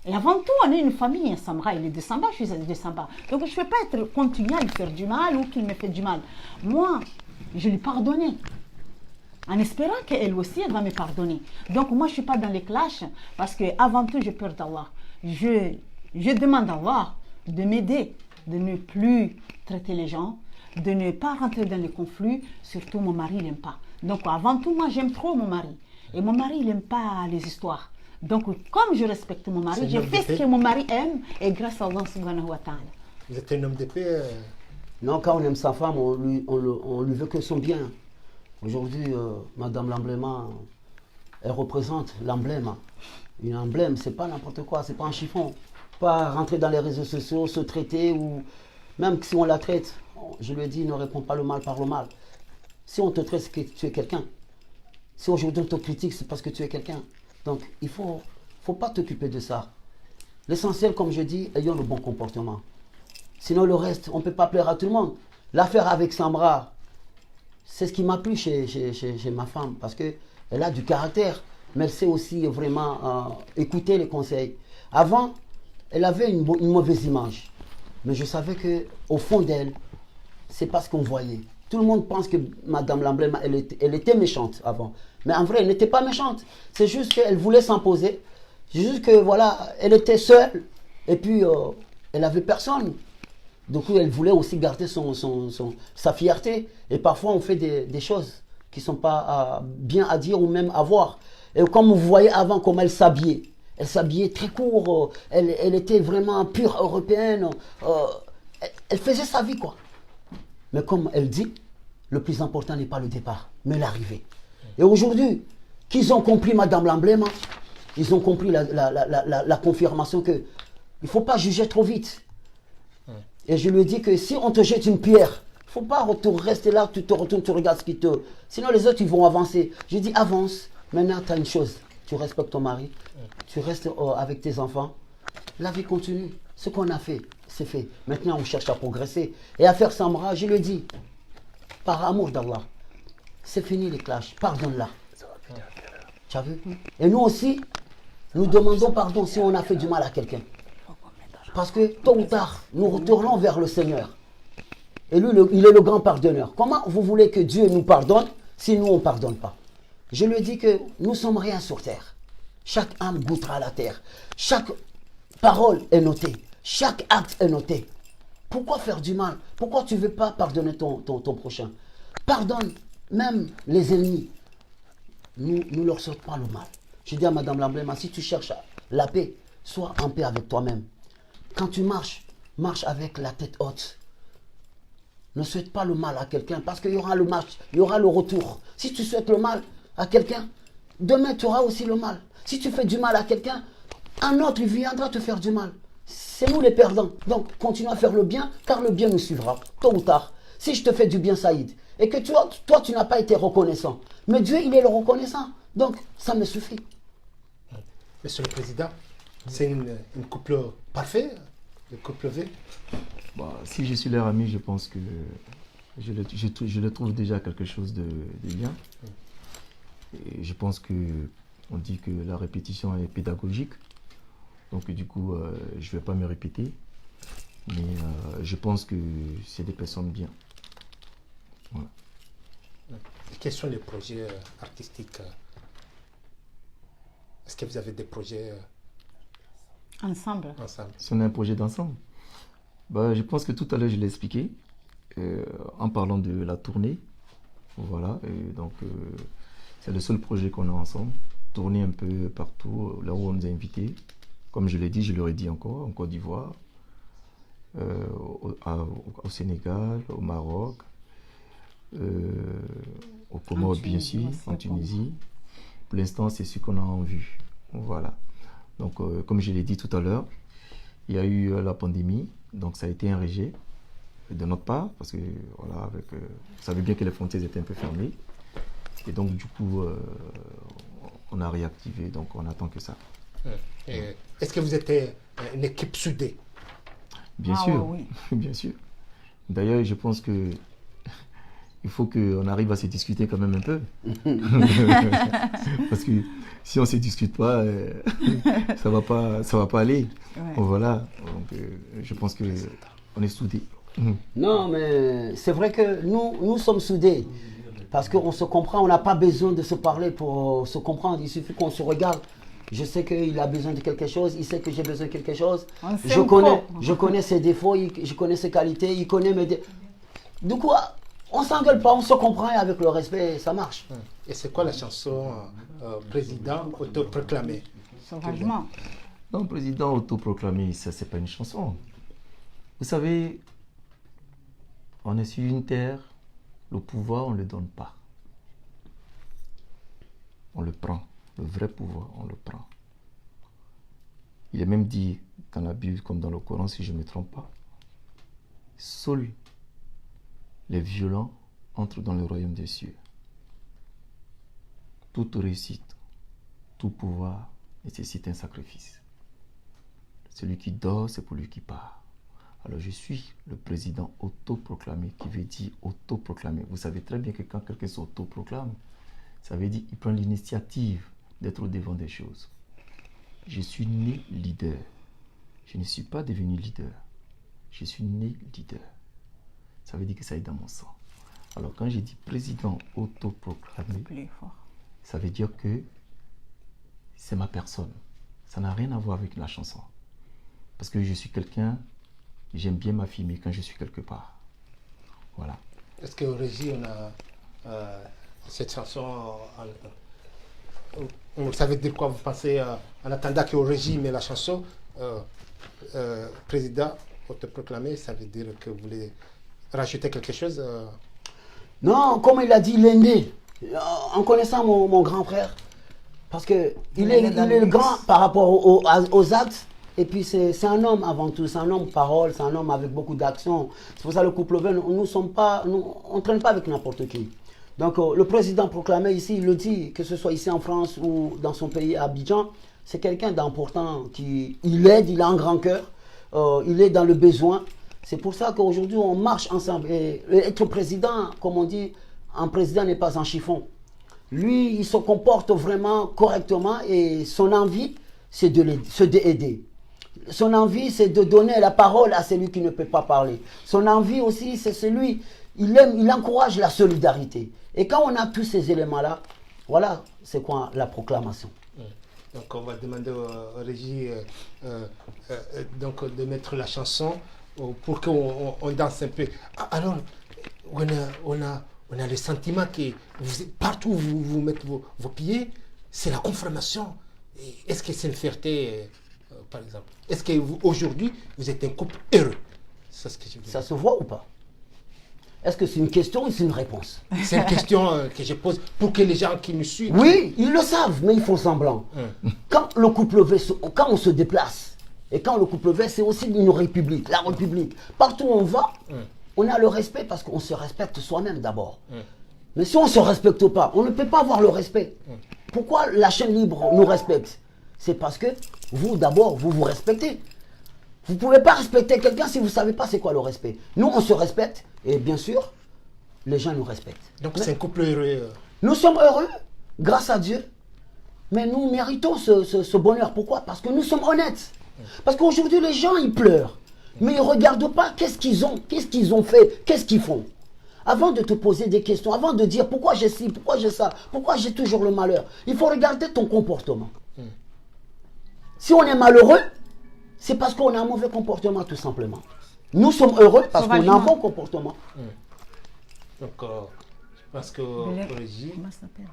Et avant tout, on est une famille. Samra, elle est de Samba, je suis de Samba. Donc, je ne vais pas être continuer à lui faire du mal ou qu'il me fait du mal. Moi, je lui pardonne. En espérant qu'elle aussi, elle va me pardonner. Donc, moi, je ne suis pas dans les clashs parce qu'avant tout, j'ai peur d'Allah. Je demande à Allah de m'aider, de ne plus traiter les gens, de ne pas rentrer dans les conflits. Surtout, mon mari, il n'aime pas. Donc, avant tout, moi, j'aime trop mon mari. Et mon mari, il n'aime pas les histoires. Donc, comme je respecte mon mari, je fais ce que mon mari aime et grâce à Allah subhanahu wa ta'ala. Vous êtes un homme de paix Non, quand on aime sa femme, on lui veut que son bien. Aujourd'hui, Madame l'embléma, elle représente l'emblème. Une emblème, c'est pas n'importe quoi, c'est pas un chiffon. Pas rentrer dans les réseaux sociaux, se traiter ou même si on la traite, je lui ai dit, ne réponds pas le mal par le mal. Si on te traite, c'est que tu es quelqu'un. Si aujourd'hui on te critique, c'est parce que tu es quelqu'un. Donc il faut pas t'occuper de ça. L'essentiel, comme je dis, ayons le bon comportement. Sinon le reste, on ne peut pas plaire à tout le monde. L'affaire avec Samra, c'est ce qui m'a plu chez ma femme, parce qu'elle a du caractère, mais elle sait aussi vraiment écouter les conseils. Avant, elle avait une mauvaise image, mais je savais qu'au fond d'elle, c'est pas ce qu'on voyait. Tout le monde pense que Madame l'emblème, elle était méchante avant. Mais en vrai, elle n'était pas méchante. C'est juste qu'elle voulait s'imposer. C'est juste que, voilà, elle était seule. Et puis, elle avait personne. Du coup, elle voulait aussi garder sa fierté. Et parfois, on fait des choses qui ne sont pas bien à dire ou même à voir. Et comme vous voyez avant comment elle s'habillait. Elle s'habillait très court. Elle était vraiment pure européenne. Elle faisait sa vie, quoi. Mais comme elle dit, le plus important n'est pas le départ, mais l'arrivée. Et aujourd'hui, qu'ils ont compris Madame l'emblème, ils ont compris la confirmation qu'il ne faut pas juger trop vite. Et je lui dis que si on te jette une pierre, il ne faut pas rester là, tu te retournes, tu regardes ce qui te... Sinon les autres, ils vont avancer. Je dis avance. Maintenant, tu as une chose. Tu respectes ton mari. Tu restes avec tes enfants. La vie continue. Ce qu'on a fait, c'est fait. Maintenant, on cherche à progresser. Et à faire Samra, je lui dis, par amour d'Allah, c'est fini les clashs. Pardonne-la. Tu as vu? Et nous aussi, nous demandons pardon si on a fait du mal à quelqu'un. Parce que tôt ou tard, nous retournons vers le Seigneur. Et lui, il est le grand pardonneur. Comment vous voulez que Dieu nous pardonne si nous, on ne pardonne pas? Je lui dis que nous sommes rien sur terre. Chaque âme goûtera la terre. Chaque parole est notée. Chaque acte est noté. Pourquoi faire du mal? Pourquoi tu ne veux pas pardonner ton prochain? Pardonne même les ennemis. Nous ne leur sortons pas le mal. Je dis à Madame l'emblème, si tu cherches la paix, sois en paix avec toi-même. Quand tu marches, marche avec la tête haute. Ne souhaite pas le mal à quelqu'un parce qu'il y aura le match, il y aura le retour. Si tu souhaites le mal à quelqu'un, demain tu auras aussi le mal. Si tu fais du mal à quelqu'un, un autre il viendra te faire du mal. C'est nous les perdants. Donc continue à faire le bien car le bien nous suivra, tôt ou tard. Si je te fais du bien, Saïd, et que toi tu n'as pas été reconnaissant, mais Dieu il est le reconnaissant. Donc ça me suffit. Monsieur le Président, c'est une couple parfaite, le couple V. Bah, si je suis leur ami, je pense que je le trouve déjà quelque chose de bien. Et je pense que on dit que la répétition est pédagogique. Donc du coup, je ne vais pas me répéter. Mais je pense que c'est des personnes bien. Voilà. Et quels sont les projets artistiques? Est-ce que vous avez des projets Ensemble. Si on a un projet d'ensemble, bah, je pense que tout à l'heure je l'ai expliqué en parlant de la tournée. Voilà, et donc c'est le seul projet qu'on a ensemble. Tourner un peu partout, là où on nous a invités. Comme je l'ai dit, je l'aurais dit encore, en Côte d'Ivoire, au Sénégal, au Maroc, au Comores bien sûr, en Tunisie. Pour l'instant, c'est ce qu'on a en vue. Voilà. Donc, comme je l'ai dit tout à l'heure, il y a eu la pandémie, donc ça a été un rejet de notre part, parce que voilà, vous savez bien que les frontières étaient un peu fermées. Et donc, du coup, on a réactivé, donc on attend que ça. Est-ce que vous êtes une équipe soudée? Bien sûr, oui. Bien sûr. D'ailleurs, je pense que il faut qu'on arrive à se discuter quand même un peu. Parce que si on ne se discute pas, ça va pas aller. Ouais. Voilà. Donc, je pense qu'on est soudés. Non, mais c'est vrai que nous sommes soudés. Parce qu'on se comprend, on n'a pas besoin de se parler pour se comprendre. Il suffit qu'on se regarde. Je sais qu'il a besoin de quelque chose, il sait que j'ai besoin de quelque chose. Je connais ses défauts, je connais ses qualités, il connaît mes défauts. Du coup, on s'engueule pas, on se comprend et avec le respect, ça marche. Et c'est quoi la chanson Président autoproclamé? Sauvagement. Non, président autoproclamé, ça c'est pas une chanson. Vous savez, on est sur une terre, le pouvoir on ne le donne pas. On le prend. Le vrai pouvoir, on le prend. Il est même dit dans la Bible, comme dans le Coran, si je ne me trompe pas, seuls les violents entrent dans le royaume des cieux. Toute réussite, tout pouvoir nécessite un sacrifice. Celui qui dort, c'est pour lui qui part. Alors je suis le président autoproclamé, qui veut dire autoproclamé. Vous savez très bien que quand quelqu'un s'autoproclame, ça veut dire qu'il prend l'initiative d'être au devant des choses. Je suis né leader. Je ne suis pas devenu leader. Je suis né leader. Ça veut dire que ça est dans mon sang. Alors quand j'ai dit président autoproclamé, ça veut dire que c'est ma personne. Ça n'a rien à voir avec la chanson. Parce que je suis quelqu'un, j'aime bien m'affirmer quand je suis quelque part. Voilà. Est-ce qu'au régie, on a cette chanson ça veut dire quoi? Vous pensez en attendant qu'au régie met la chanson président autoproclamé, ça veut dire que vous voulez rajouter quelque chose? Non, comme il a dit, il est né. En connaissant mon grand frère, parce qu'il est grand par rapport aux actes, et puis c'est un homme avant tout, c'est un homme parole, c'est un homme avec beaucoup d'action. C'est pour ça le couple V, on ne traîne pas avec n'importe qui. Donc le président proclamé ici, il le dit, que ce soit ici en France ou dans son pays, à Abidjan, c'est quelqu'un d'important, il aide, il a un grand cœur, il est dans le besoin. C'est pour ça qu'aujourd'hui on marche ensemble. Et être président, comme on dit, un président n'est pas un chiffon. Lui, il se comporte vraiment correctement et son envie, c'est d'aider. Son envie, c'est de donner la parole à celui qui ne peut pas parler. Son envie aussi, c'est il encourage la solidarité. Et quand on a tous ces éléments-là, voilà, c'est quoi la proclamation. Donc on va demander au régie donc de mettre la chanson pour qu'on danse un peu. Alors, on a le sentiment que partout où vous mettez vos pieds, c'est la confirmation. Est-ce que c'est une fierté par exemple. Est-ce qu'aujourd'hui, vous êtes un couple heureux? C'est ce que je veux dire. Ça se voit ou pas? Est-ce que c'est une question ou c'est une réponse? C'est une question que je pose pour que les gens qui nous suivent... Oui, ils le savent, mais ils font semblant. Quand le couple V, quand on se déplace, et quand le couple V, c'est aussi une république, la république. Partout où on va, on a le respect parce qu'on se respecte soi-même d'abord. Mais si on ne se respecte pas, on ne peut pas avoir le respect. Pourquoi la chaîne libre nous respecte? C'est parce que vous, d'abord, vous vous respectez. Vous ne pouvez pas respecter quelqu'un si vous ne savez pas c'est quoi le respect. Nous, on se respecte et bien sûr, les gens nous respectent. Donc c'est un couple heureux. Nous sommes heureux, grâce à Dieu, mais nous méritons ce bonheur. Pourquoi? Parce que nous sommes honnêtes. Parce qu'aujourd'hui, les gens, ils pleurent. Mais ils ne regardent pas qu'est-ce qu'ils ont fait, qu'est-ce qu'ils font. Avant de te poser des questions, avant de dire pourquoi j'ai ci, pourquoi j'ai ça, pourquoi j'ai toujours le malheur, il faut regarder ton comportement. Si on est malheureux, c'est parce qu'on a un mauvais comportement, tout simplement. Nous sommes heureux parce qu'on a un bon comportement. Donc, je pense que... Comment ça s'appelle?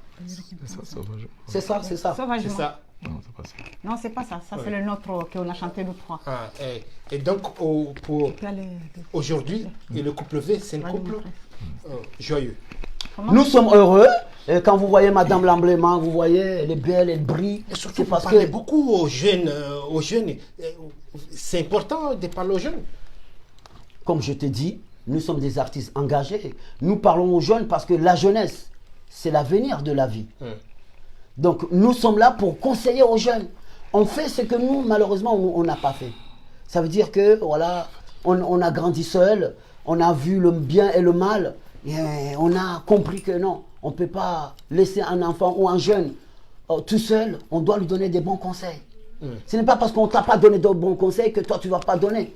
C'est ça, c'est ça. Sauvagement. C'est ça. Non, c'est pas ça. Ça, c'est le nôtre qu'on a chanté nous trois. Ah, et donc, aujourd'hui, le couple V, c'est un couple joyeux. Nous sommes heureux. Et quand vous voyez Madame Lamblément, vous voyez, elle est belle, elle brille. Et surtout, vous parce parlez que beaucoup aux jeunes. C'est important de parler aux jeunes. comme je t'ai dit, nous sommes des artistes engagés. Nous parlons aux jeunes parce que la jeunesse, c'est l'avenir de la vie. Donc, nous sommes là pour conseiller aux jeunes. On fait ce que nous, malheureusement, on n'a pas fait. Ça veut dire que, voilà, on a grandi seul, on a vu le bien et le mal, et on a compris que non, on ne peut pas laisser un enfant ou un jeune tout seul, on doit lui donner des bons conseils. Ce n'est pas parce qu'on ne t'a pas donné de bons conseils que toi, tu ne vas pas donner.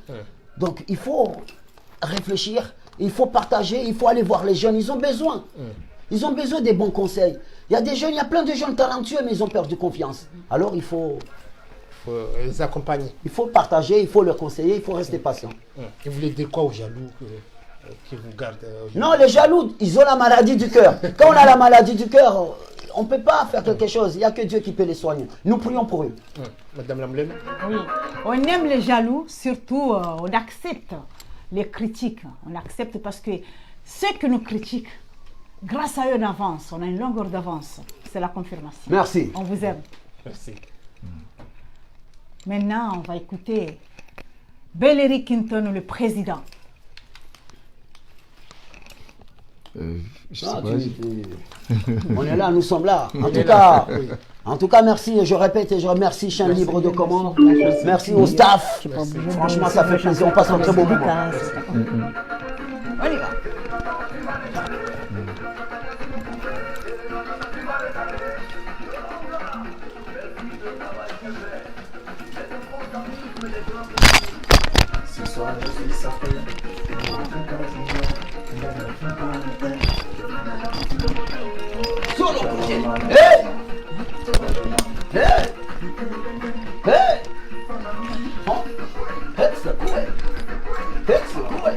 Donc, il faut réfléchir, il faut partager, il faut aller voir les jeunes, ils ont besoin. Ils ont besoin des bons conseils. Il y a des jeunes, il y a plein de jeunes talentueux, mais ils ont perdu confiance. Alors, il faut les accompagner. Il faut partager, il faut leur conseiller, il faut rester patient. Et vous voulez dire quoi aux jaloux qui vous gardent Non, les jaloux, ils ont la maladie du cœur. Quand on a la maladie du cœur, on ne peut pas faire quelque chose. Il n'y a que Dieu qui peut les soigner. Nous prions pour eux. Madame Lamblem. Oui, on aime les jaloux, surtout on accepte les critiques. On accepte parce que ceux qui nous critiquent, grâce à eux, on avance, on a une longueur d'avance. C'est la confirmation. Merci. On vous aime. Merci. Maintenant, on va écouter Bellery Quinton, le président. On est là, nous sommes là. En tout cas, merci. Je répète et je remercie Chaîne Libre de Comores. Merci au staff. Franchement, ça fait plaisir. On passe un très beau moment. On y va. Ce soir, je suis sorti. Solo projet. Hey! Hey! Hey! Oh! Hey, c'est cool. Hey, c'est cool.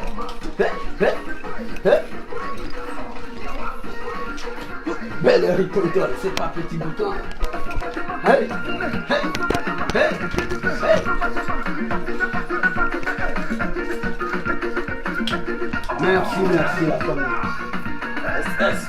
Hey, hey, hey. Bellery Quinton, c'est pas petit bouton. Hey! Hey! Hey! Hey! Merci, merci la famille. SS.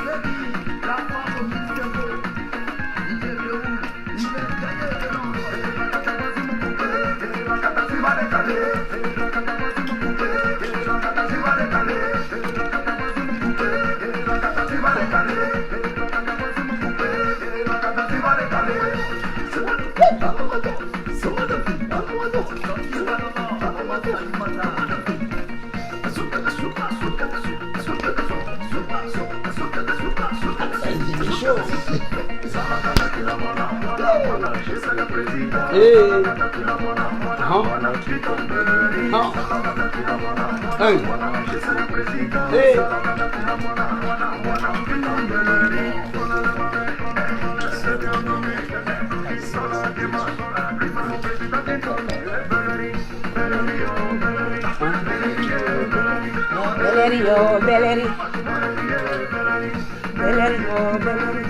Bellery, oh, Bellery. Bellery, oh, Bellery.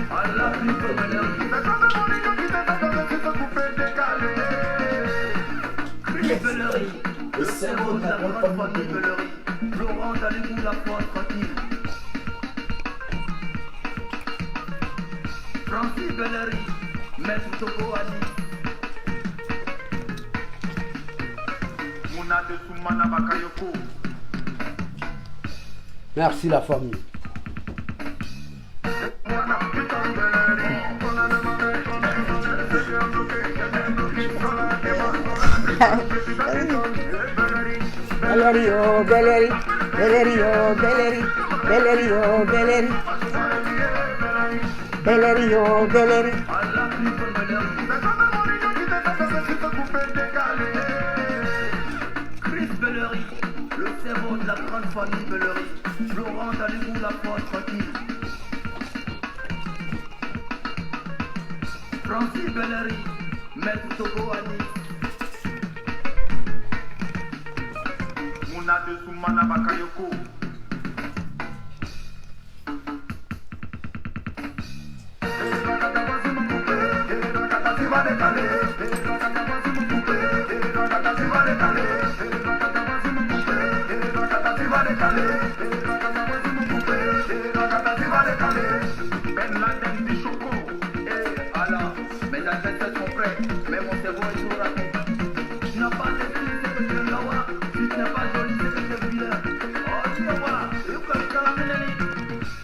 Bellery, le cerveau de la grande famille Bellery. Laurent Dalibou, la foi tranquille. Francis Bellery, Maître Togo Ali. Mouna de Soumana Bakayoko. Merci la famille. Bellery, oh Bellery, Bellery, oh Bellery, Bellery, oh Bellery, Bellery, oh Bellery. Chris Bellery, le cerveau de la grande famille Bellery. Laurent Dalibou, la foi tranquille. Francis Bellery, Maître Togo Ali. Mouna de Soumana Bakayoko. Ben Laden du Choco. Alors, mes adversaires sont prêts, mais mon cerveau est toujours à terre. Tu n'as pas d'esprit, c'est que tu es là. Si tu n'es pas joli, c'est que tu es vilain. Oh, tu es là. You can come in.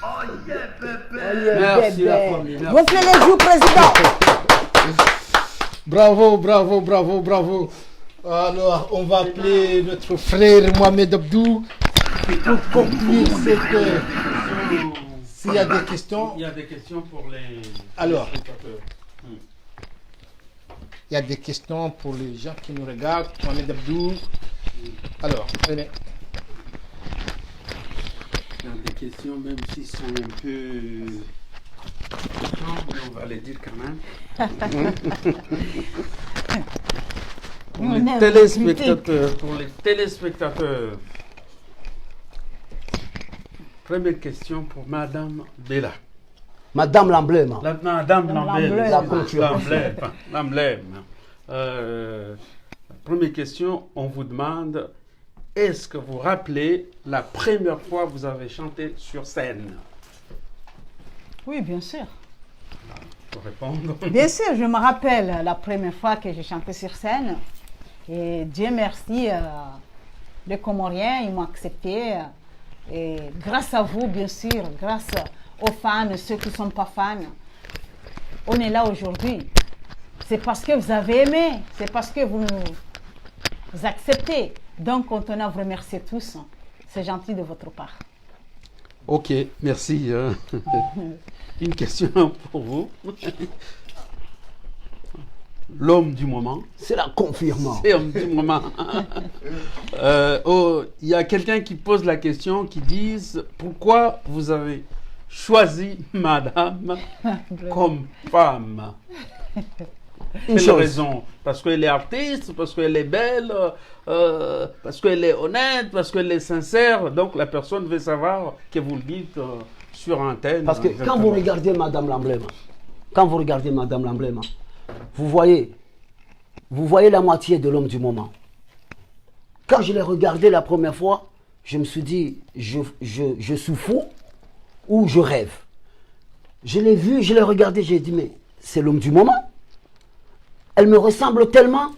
Oh, yeah, bébé. Merci la famille. merci. Gonflez les joues, président. Bravo, bravo, bravo, bravo. Alors, on va appeler notre frère Mohamed Abdou pour conclure cette... S'il y a des questions, Il y a des questions pour les Alors. spectateurs. il y a des questions pour les gens qui nous regardent. Mohamed Abdou. Alors, venez. Il y a des questions, même s'ils sont un peu... mais on va les dire quand même. Pour On les est téléspectateurs, Première question pour Madame Bella. Madame l'emblème. Madame Lambert. Lambert. La concurrence. L'emblème. Première question, on vous demande, est-ce que vous rappelez la première fois que vous avez chanté sur scène? Oui, bien sûr. Pour répondre. Bien sûr, je me rappelle la première fois que j'ai chanté sur scène. Et Dieu merci, les Comoriens, ils m'ont accepté. Et grâce à vous, bien sûr, grâce aux fans, ceux qui ne sont pas fans, on est là aujourd'hui. C'est parce que vous avez aimé, c'est parce que vous nous acceptez. Donc, on tenait à vous remercier tous. C'est gentil de votre part. Ok, merci. Une question pour vous. L'homme du moment. C'est la confirmation. C'est l'homme du moment. Il y a quelqu'un qui pose la question, qui dit pourquoi vous avez choisi Madame comme femme? Une Quelle chose. raison? Parce qu'elle est artiste, parce qu'elle est belle, parce qu'elle est honnête, parce qu'elle est sincère. Donc la personne veut savoir que vous le dites sur antenne. Parce que quand vous regardez Madame l'emblème, vous voyez la moitié de l'homme du moment. Quand je l'ai regardé la première fois, je me suis dit, je suis fou ou je rêve. Je l'ai vu, je l'ai regardé, j'ai dit, mais c'est l'homme du moment. Elle me ressemble tellement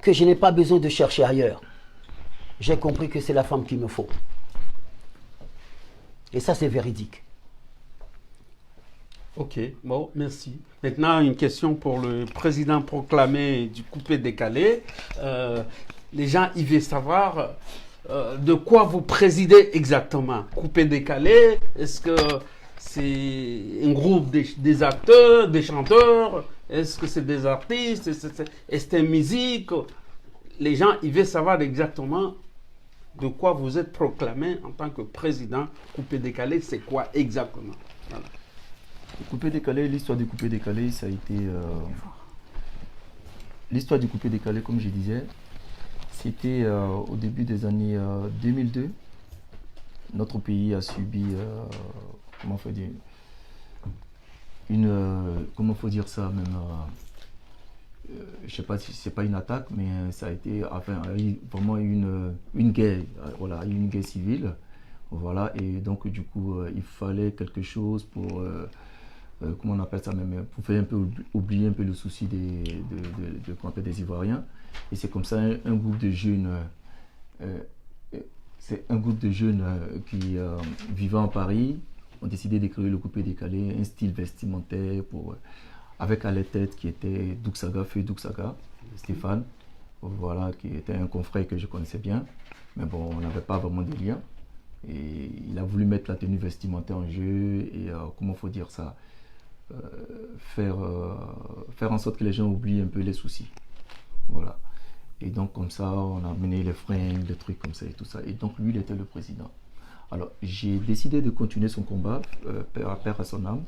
que je n'ai pas besoin de chercher ailleurs. J'ai compris que c'est la femme qu'il me faut. Et ça, c'est véridique. Ok, bon, merci. Maintenant, une question pour le président proclamé du coupé-décalé. Les gens, ils veulent savoir de quoi vous présidez exactement. Coupé-décalé, est-ce que c'est un groupe des acteurs, des chanteurs? Est-ce que c'est des artistes? Est-ce que c'est musique? Les gens, ils veulent savoir exactement de quoi vous êtes proclamé en tant que président coupé-décalé. C'est quoi exactement? Voilà. Coupé-décalé, l'histoire du coupé-décalé, ça a été... L'histoire du coupé-décalé, comme je disais, c'était au début des années 2002. Notre pays a subi, comment faut dire ça même, je ne sais pas si c'est pas une attaque, mais ça a été, enfin, il y a eu vraiment une guerre, voilà, une guerre civile, voilà, et donc du coup, il fallait quelque chose pour, comment on appelle ça même, pour faire un peu oublier un peu le souci qu'on appelle des Ivoiriens, et c'est comme ça un groupe de jeunes, qui vivant à Paris ont décidé de créer le coupé décalé, un style vestimentaire pour avec à la tête qui était Douksaga, feu Douksaga, Stéphane, voilà, qui était un confrère que je connaissais bien, mais bon, on n'avait pas vraiment de lien. Et il a voulu mettre la tenue vestimentaire en jeu et, comment faut dire ça, faire en sorte que les gens oublient un peu les soucis. Voilà. Et donc comme ça, on a mené les fringues, les trucs comme ça et tout ça. Et donc lui, il était le président. Alors j'ai décidé de continuer son combat, père à son âme.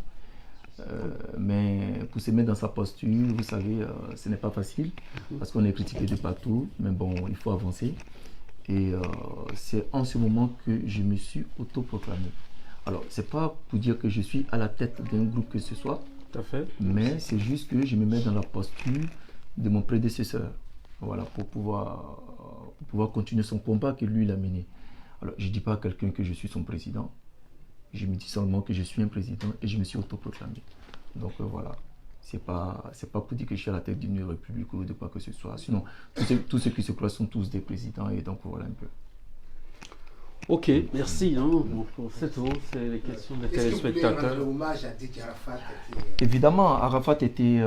Mais pour se mettre dans sa posture, vous savez, ce n'est pas facile parce qu'on est critiqué de partout, mais bon, il faut avancer. Et c'est en ce moment que je me suis autoproclamé. Alors, c'est pas pour dire que je suis à la tête d'un groupe que ce soit, Tout à fait. mais c'est juste que je me mets dans la posture de mon prédécesseur, voilà, pour pouvoir continuer son combat que lui il a mené. Alors, je ne dis pas à quelqu'un que je suis son président. Je me dis seulement que je suis un président et je me suis autoproclamé. Donc voilà, c'est pas pour dire que je suis à la tête d'une république ou de quoi que ce soit. Sinon, tous ceux qui se croient sont tous des présidents et donc voilà un peu. Ok, merci. Donc, c'est tout, c'est les questions des téléspectateurs. Est-ce que vous voulez rendre hommage à Didier Arafat? Évidemment, Arafat était,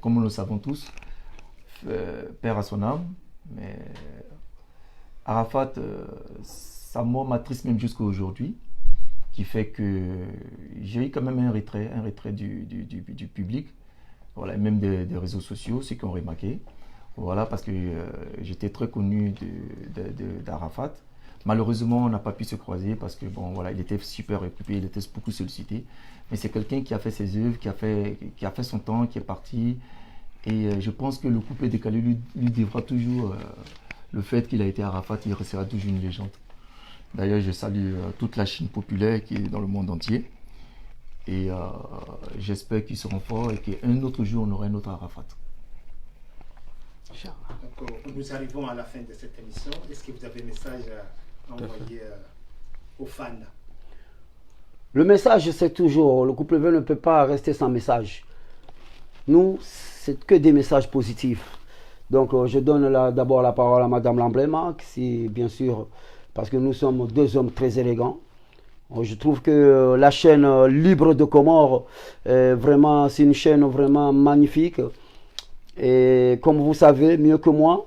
comme nous le savons tous, père à son âme, mais Arafat, sa mort m'attriste même jusqu'à aujourd'hui, qui fait que j'ai eu quand même un retrait du public, voilà, et même des réseaux sociaux, ceux qui ont remarqué, voilà, parce que j'étais très connu d'Arafat. Malheureusement, on n'a pas pu se croiser parce que bon, voilà, il était super occupé, il était beaucoup sollicité. Mais c'est quelqu'un qui a fait ses œuvres, qui a fait son temps, qui est parti. Et je pense que le coupé décalé lui devra toujours le fait qu'il a été Arafat, il restera toujours une légende. D'ailleurs, je salue toute la Chine populaire qui est dans le monde entier. Et j'espère qu'ils seront forts et qu'un autre jour, on aura un autre Arafat. Donc, nous arrivons à la fin de cette émission. Est-ce que vous avez un message à envoyer aux fans? Le message, c'est toujours, le couple V ne peut pas rester sans message. Nous, c'est que des messages positifs. Donc, je donne d'abord la parole à Madame Lamblema, qui, bien sûr, parce que nous sommes deux hommes très élégants. Je trouve que la chaîne Libre de Comores, vraiment, c'est une chaîne vraiment magnifique. Et comme vous savez mieux que moi,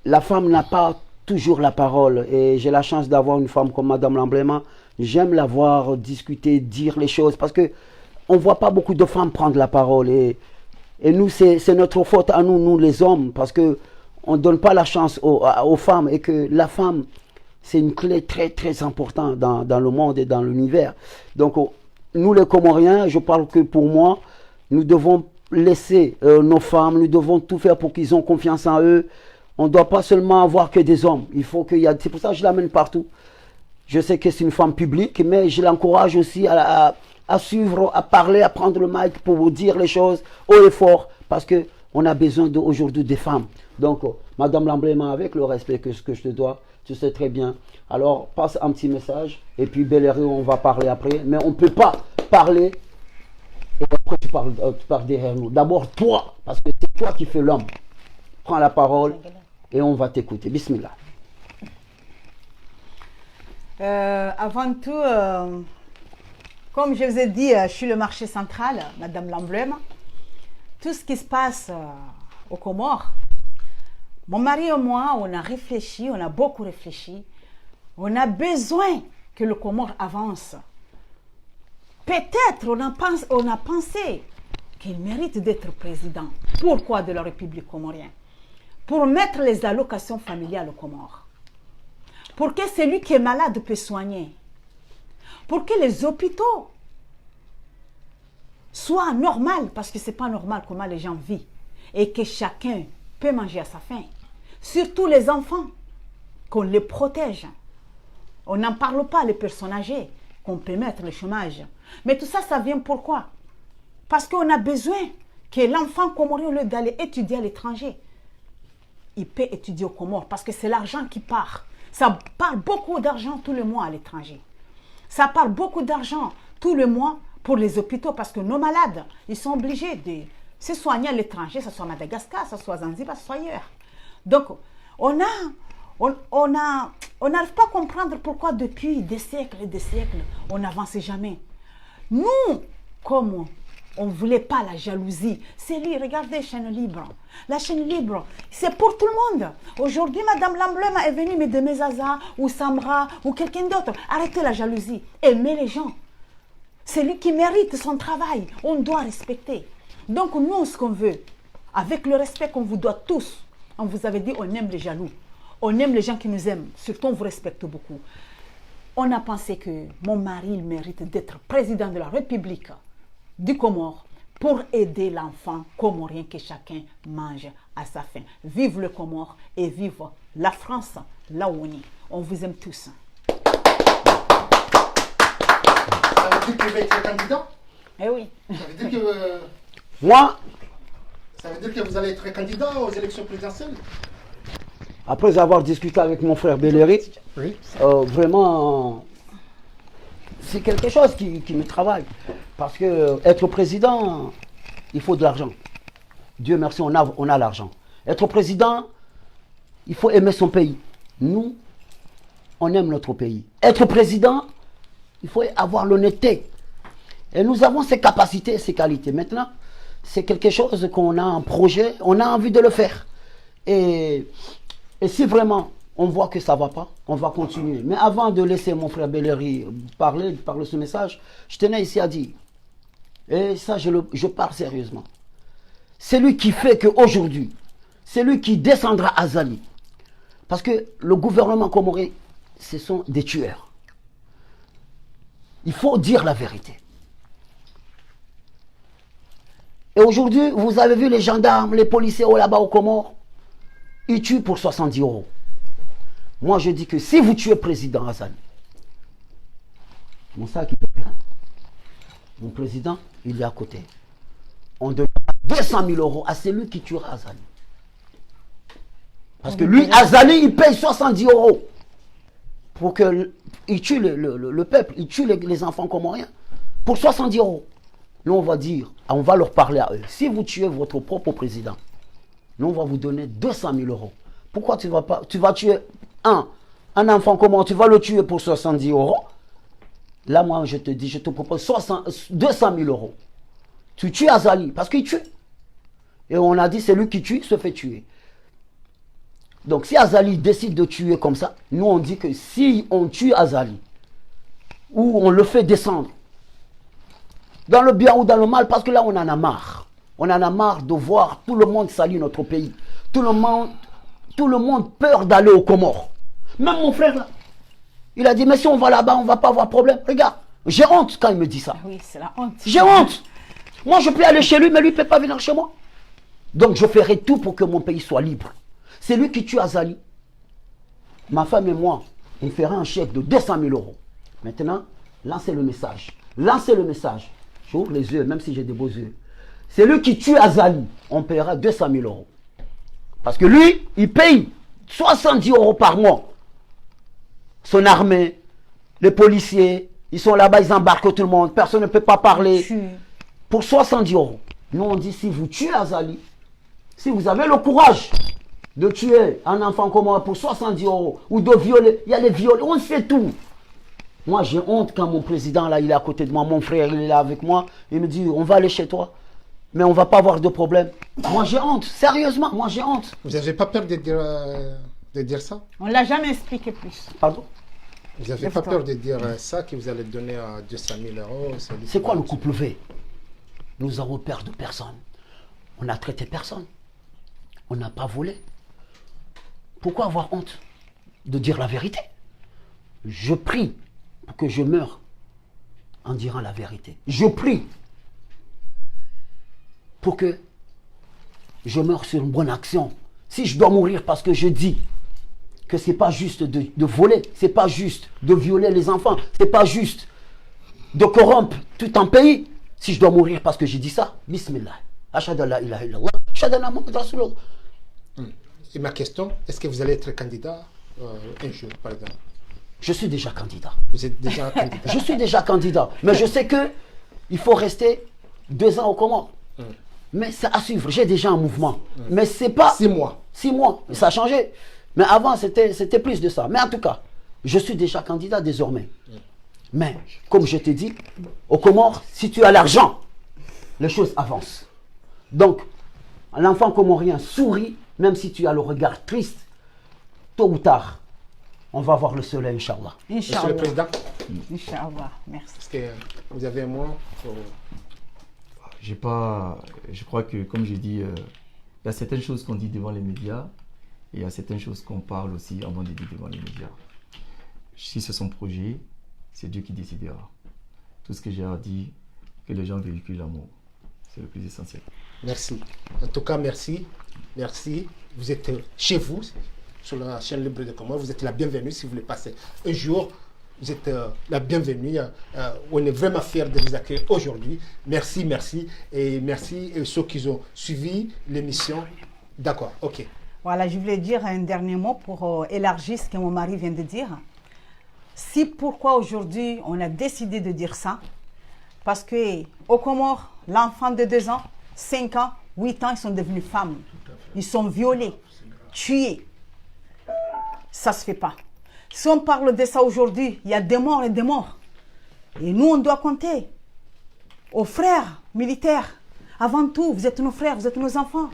la femme n'a pas toujours la parole. Et j'ai la chance d'avoir une femme comme Madame Lamblema. J'aime la voir discuter, dire les choses, parce que on ne voit pas beaucoup de femmes prendre la parole. Et nous, c'est notre faute à nous les hommes, parce qu'on ne donne pas la chance aux femmes. Et que la femme, c'est une clé très très importante dans le monde et dans l'univers. Donc nous les Comoriens, je parle que pour moi, nous devons laisser nos femmes, nous devons tout faire pour qu'ils aient confiance en eux. On ne doit pas seulement avoir que des hommes. Il faut qu'il y a. C'est pour ça que je l'amène partout. Je sais que c'est une femme publique, mais je l'encourage aussi à suivre, à parler, à prendre le mic pour vous dire les choses haut et fort, parce qu'on a besoin aujourd'hui des femmes. Donc, Madame Lamblema, avec le respect que je te dois, tu sais très bien. Alors, passe un petit message, et puis Bellerio, on va parler après. Mais on ne peut pas parler, et après tu parles derrière nous. D'abord, toi, parce que c'est toi qui fais l'homme. Prends la parole, et on va t'écouter. Bismillah. Avant tout, comme je vous ai dit, je suis le marché central, Madame Lamblema. Tout ce qui se passe aux Comores, mon mari et moi, on a réfléchi, on a beaucoup réfléchi. On a besoin que le Comore avance. Peut-être on a pensé qu'il mérite d'être président. Pourquoi de la République comorienne? Pour mettre les allocations familiales aux Comores. Pour que celui qui est malade puisse soigner. Pour que les hôpitaux soient normaux, parce que ce n'est pas normal comment les gens vivent. Et que chacun peut manger à sa faim. Surtout les enfants, qu'on les protège. On n'en parle pas, les personnes âgées, qu'on peut mettre le chômage. Mais tout ça, ça vient pourquoi? Parce qu'on a besoin que l'enfant comorien, au lieu d'aller étudier à l'étranger, il peut étudier aux Comores parce que c'est l'argent qui part. Ça part beaucoup d'argent tous les mois à l'étranger. Ça part beaucoup d'argent tous les mois pour les hôpitaux parce que nos malades, ils sont obligés de se soigner à l'étranger, que ce soit à Madagascar, que ce soit à Zanzibar, que ce soit ailleurs. Donc, on n'arrive pas à comprendre pourquoi depuis des siècles et des siècles, on n'avance jamais. Nous, comme on ne voulait pas la jalousie, c'est lui, regardez, chaîne libre. La chaîne libre, c'est pour tout le monde. Aujourd'hui, Madame Lamblem est venue m'aider Zaza ou Samra ou quelqu'un d'autre. Arrêtez la jalousie, aimez les gens. C'est lui qui mérite son travail, on doit respecter. Donc nous, ce qu'on veut, avec le respect qu'on vous doit tous, on vous avait dit, on aime les jaloux. On aime les gens qui nous aiment, surtout on vous respecte beaucoup. On a pensé que mon mari il mérite d'être président de la République du Comore pour aider l'enfant comorien que chacun mange à sa faim. Vive le Comore et vive la France, là où on est. On vous aime tous. Ça veut dire que vous êtes candidat? Eh oui. Ça veut dire que, Moi, ça veut dire que vous allez être candidat aux élections présidentielles? après avoir discuté avec mon frère Belléry, vraiment, c'est quelque chose qui me travaille. Parce que être président, il faut de l'argent. Dieu merci, on a l'argent. Être président, il faut aimer son pays. Nous, on aime notre pays. Être président, il faut avoir l'honnêteté. Et nous avons ces capacités, ces qualités. Maintenant, c'est quelque chose qu'on a un projet, on a envie de le faire. Et si vraiment on voit que ça ne va pas, on va continuer. Mais avant de laisser mon frère Belléry parler ce message, je tenais ici à dire, et ça je parle sérieusement, c'est lui qui fait qu'aujourd'hui, c'est lui qui descendra à Zali. Parce que le gouvernement comorien, ce sont des tueurs. Il faut dire la vérité. Et aujourd'hui, vous avez vu les gendarmes, les policiers là-bas aux Comores, ils tuent pour 70 €. Moi, je dis que si vous tuez président Azali, mon sac il est plein. Mon président, il est à côté. On donne 200 000 € à celui qui tuera Azali. Parce que lui, Azali, il paye 70 € pour qu'il tue le peuple, il tue les enfants comoriens pour 70 €. Nous, on va dire, on va leur parler à eux. Si vous tuez votre propre président, nous, on va vous donner 200 000 €. Pourquoi tu vas tuer un enfant comment? Tu vas le tuer pour 70 €. Là, moi, je te dis, je te propose 200 000 €. Tu tues Azali, parce qu'il tue. Et on a dit, c'est lui qui tue, se fait tuer. Donc, si Azali décide de tuer comme ça, nous, on dit que si on tue Azali, ou on le fait descendre, dans le bien ou dans le mal, parce que là, on en a marre. On en a marre de voir tout le monde salir notre pays. Tout le monde peur d'aller aux Comores. Même mon frère, là, il a dit, mais si on va là-bas, on ne va pas avoir de problème. Regarde, j'ai honte quand il me dit ça. Oui, c'est la honte. J'ai honte. Moi, je peux aller chez lui, mais lui ne peut pas venir chez moi. Donc, je ferai tout pour que mon pays soit libre. C'est lui qui tue Azali. Ma femme et moi, on fera un chèque de 200 000 €. Maintenant, lancez le message. Lancez le message. J'ouvre les yeux, même si j'ai des beaux yeux. C'est lui qui tue Azali. On paiera 200 000 €. Parce que lui, il paye 70 € par mois. Son armée, les policiers, ils sont là-bas, ils embarquent tout le monde. Personne ne peut pas parler. Pour 70 €. Nous, on dit, si vous tuez Azali, si vous avez le courage de tuer un enfant comme moi pour 70 € ou de violer, il y a les viols, on sait tout. Moi, j'ai honte quand mon président, là, il est à côté de moi, mon frère, il est là avec moi. Il me dit, on va aller chez toi, mais on ne va pas avoir de problème. Moi, j'ai honte. Sérieusement, moi, j'ai honte. Vous n'avez pas peur de dire ça? On ne l'a jamais expliqué plus. Pardon? Vous n'avez pas peur de dire ça, que vous allez donner à 200 000 €? C'est quoi le couple V? Nous avons peur de personne. On n'a traité personne. On n'a pas volé. Pourquoi avoir honte de dire la vérité? Je prie pour que je meure en disant la vérité. Je prie pour que je meure sur une bonne action. Si je dois mourir parce que je dis que ce n'est pas juste de voler, ce n'est pas juste de violer les enfants, ce n'est pas juste de corrompre tout un pays, si je dois mourir parce que j'ai dit ça, bismillah, Ashhadu an la ilaha illallah, ashhadu anna Muhammadan Rasulullah. Et ma question, est-ce que vous allez être candidat un jour, par exemple? Je suis déjà candidat. Vous êtes déjà candidat? Je suis déjà candidat. Mais je sais que il faut rester 2 ans au Comores. Mais c'est à suivre. J'ai déjà un mouvement. Mais c'est pas... 6 mois. 6 mois. Ça a changé. Mais avant, c'était plus de ça. Mais en tout cas, je suis déjà candidat désormais. Mais, comme je t'ai dit, au Comores, si tu as l'argent, les choses avancent. Donc, l'enfant comorien sourit, même si tu as le regard triste, tôt ou tard, on va voir le soleil, Inch'Allah. Monsieur le Président, Inch'Allah, merci. est-ce que vous avez un mot pour... Je crois que, comme je dis, il y a certaines choses qu'on dit devant les médias et il y a certaines choses qu'on parle aussi avant de dire devant les médias. Si c'est son projet, c'est Dieu qui décidera. Tout ce que j'ai à dire, que les gens véhiculent l'amour. C'est le plus essentiel. Merci. En tout cas, merci. Merci. Vous êtes chez vous, sur la chaîne Libre de Comores. Vous êtes la bienvenue si vous voulez passer un jour. Vous êtes la bienvenue. On est vraiment fiers de vous accueillir aujourd'hui. Merci, merci. Et merci à ceux qui ont suivi l'émission. D'accord, ok. Voilà, je voulais dire un dernier mot pour élargir ce que mon mari vient de dire. Si pourquoi aujourd'hui on a décidé de dire ça, parce que au Comores, l'enfant de 2 ans, 5 ans, 8 ans, ils sont devenus femmes. Ils sont violés, tués. Ça ne se fait pas. Si on parle de ça aujourd'hui, il y a des morts et des morts. Et nous, on doit compter aux frères militaires. Avant tout, vous êtes nos frères, vous êtes nos enfants.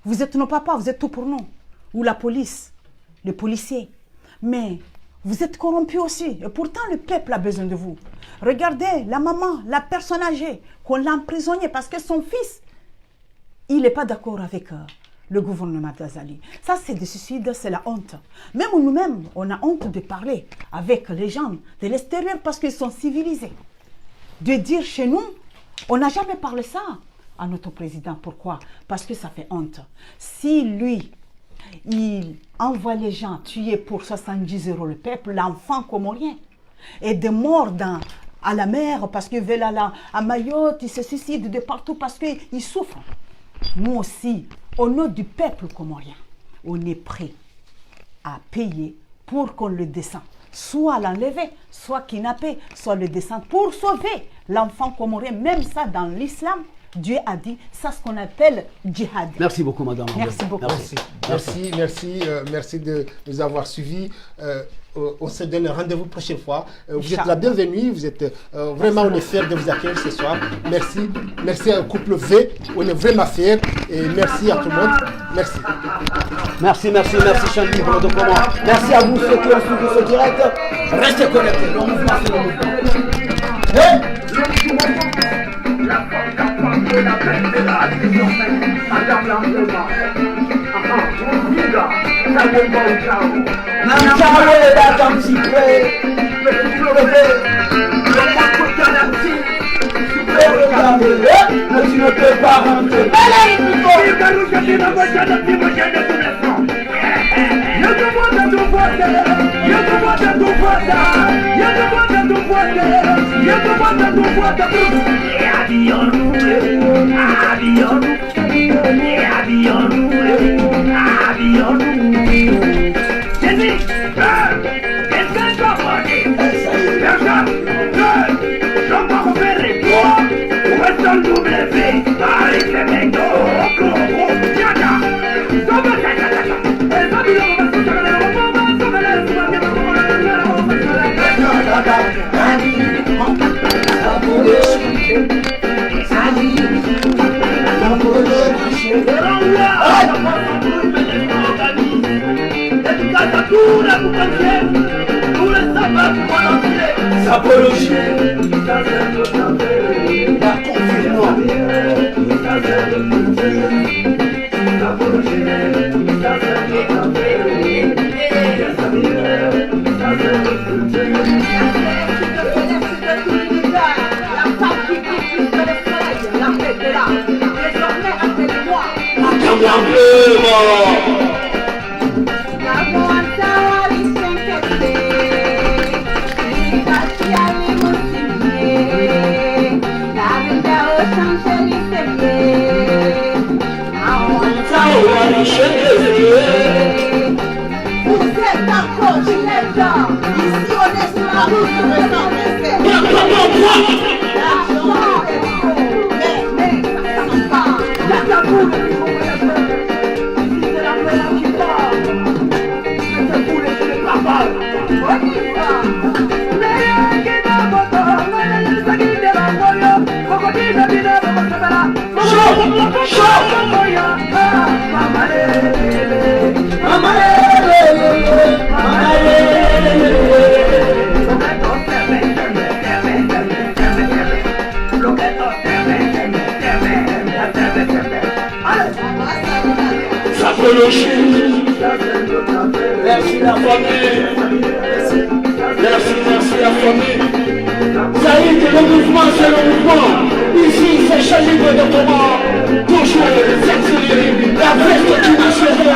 Vous êtes nos papas, vous êtes tout pour nous. Ou la police, les policiers. Mais vous êtes corrompus aussi. Et pourtant, le peuple a besoin de vous. Regardez la maman, la personne âgée, qu'on l'a emprisonnée parce que son fils, il n'est pas d'accord avec le gouvernement d'Azali. Ça, c'est des suicides, c'est la honte. Même nous-mêmes, on a honte de parler avec les gens de l'extérieur parce qu'ils sont civilisés. De dire chez nous, on n'a jamais parlé ça à notre président. Pourquoi? Parce que ça fait honte. Si lui, il envoie les gens tuer pour 70 € le peuple, l'enfant comorien, et des morts à la mer parce qu'ils veulent aller à Mayotte, ils se suicident de partout parce qu'ils souffrent. Nous aussi, au nom du peuple comorien, on est prêt à payer pour qu'on le descende. Soit l'enlever, soit kidnapper, soit le descendre pour sauver l'enfant comorien. Même ça, dans l'islam, Dieu a dit, ça ce qu'on appelle djihad. Merci beaucoup, madame. Merci beaucoup. Merci de nous avoir suivis. On se donne rendez-vous prochaine fois. Vous êtes la bienvenue. Vous êtes vraiment, on est fiers de vous accueillir ce soir. Merci. Merci au couple V. On est vraiment fiers. Et merci à tout le monde. Merci. Merci, chaîne Libre de Comores. Merci à vous ceux qui ont suivi ce direct. Restez connectés. Le mouvement, c'est le mouvement. Hey! La peine de la vision, Madame Lampema. Ça n'est pas au chaos. Nanchale da Tamsikwe. Mais tu ne peux pas rentrer. Apologie, la confinement. Ici, on est sur la route de 127. L'argent est faux, mais ça sent pas. La taboule, ici, c'est la paix qui parle. La taboule, c'est le barbare. On y va. Merci la famille. Merci la famille. Ça y est, le mouvement, c'est le mouvement. Ici, c'est Chaîne Libre de Comores. Toujours s'accélérer. La veste qui nous serait.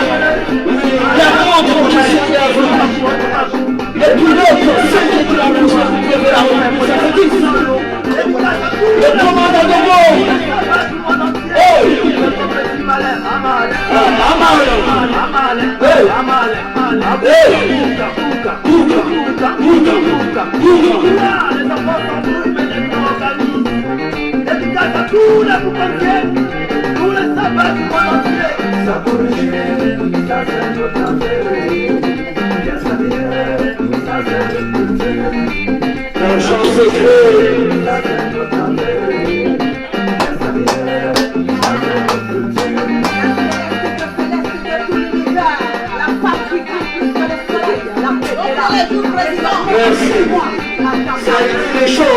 La montre qui serait à vous. Les pilotes, ceux qui étaient la pousse, vous pouvez la remettre. Ça fait 10. Le commandant de bord. Merci. Ça est chaud.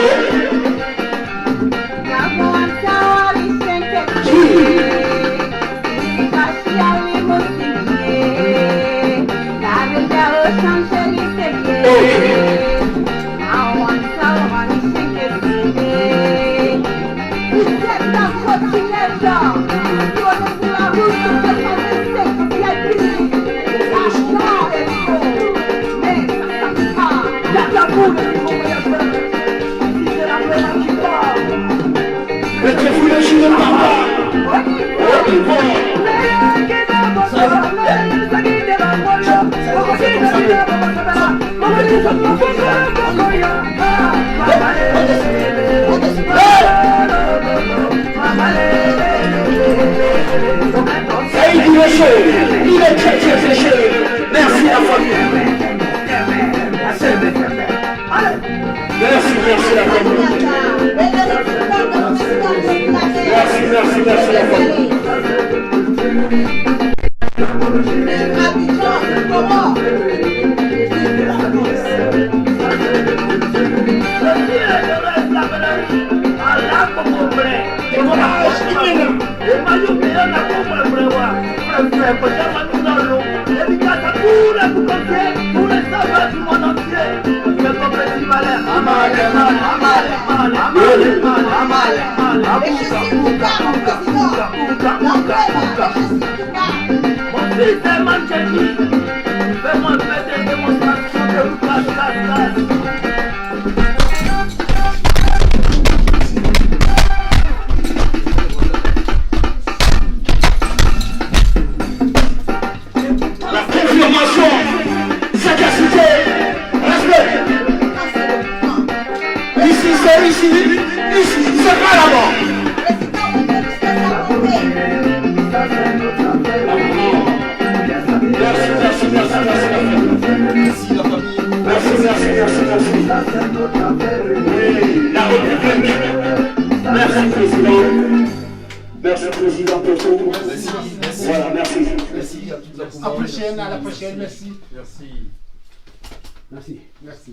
Il est très chaud. Merci la famille. Merci la famille. Merci la famille. Merci Président Peto. Voilà, merci. À la prochaine, merci. Merci. Merci.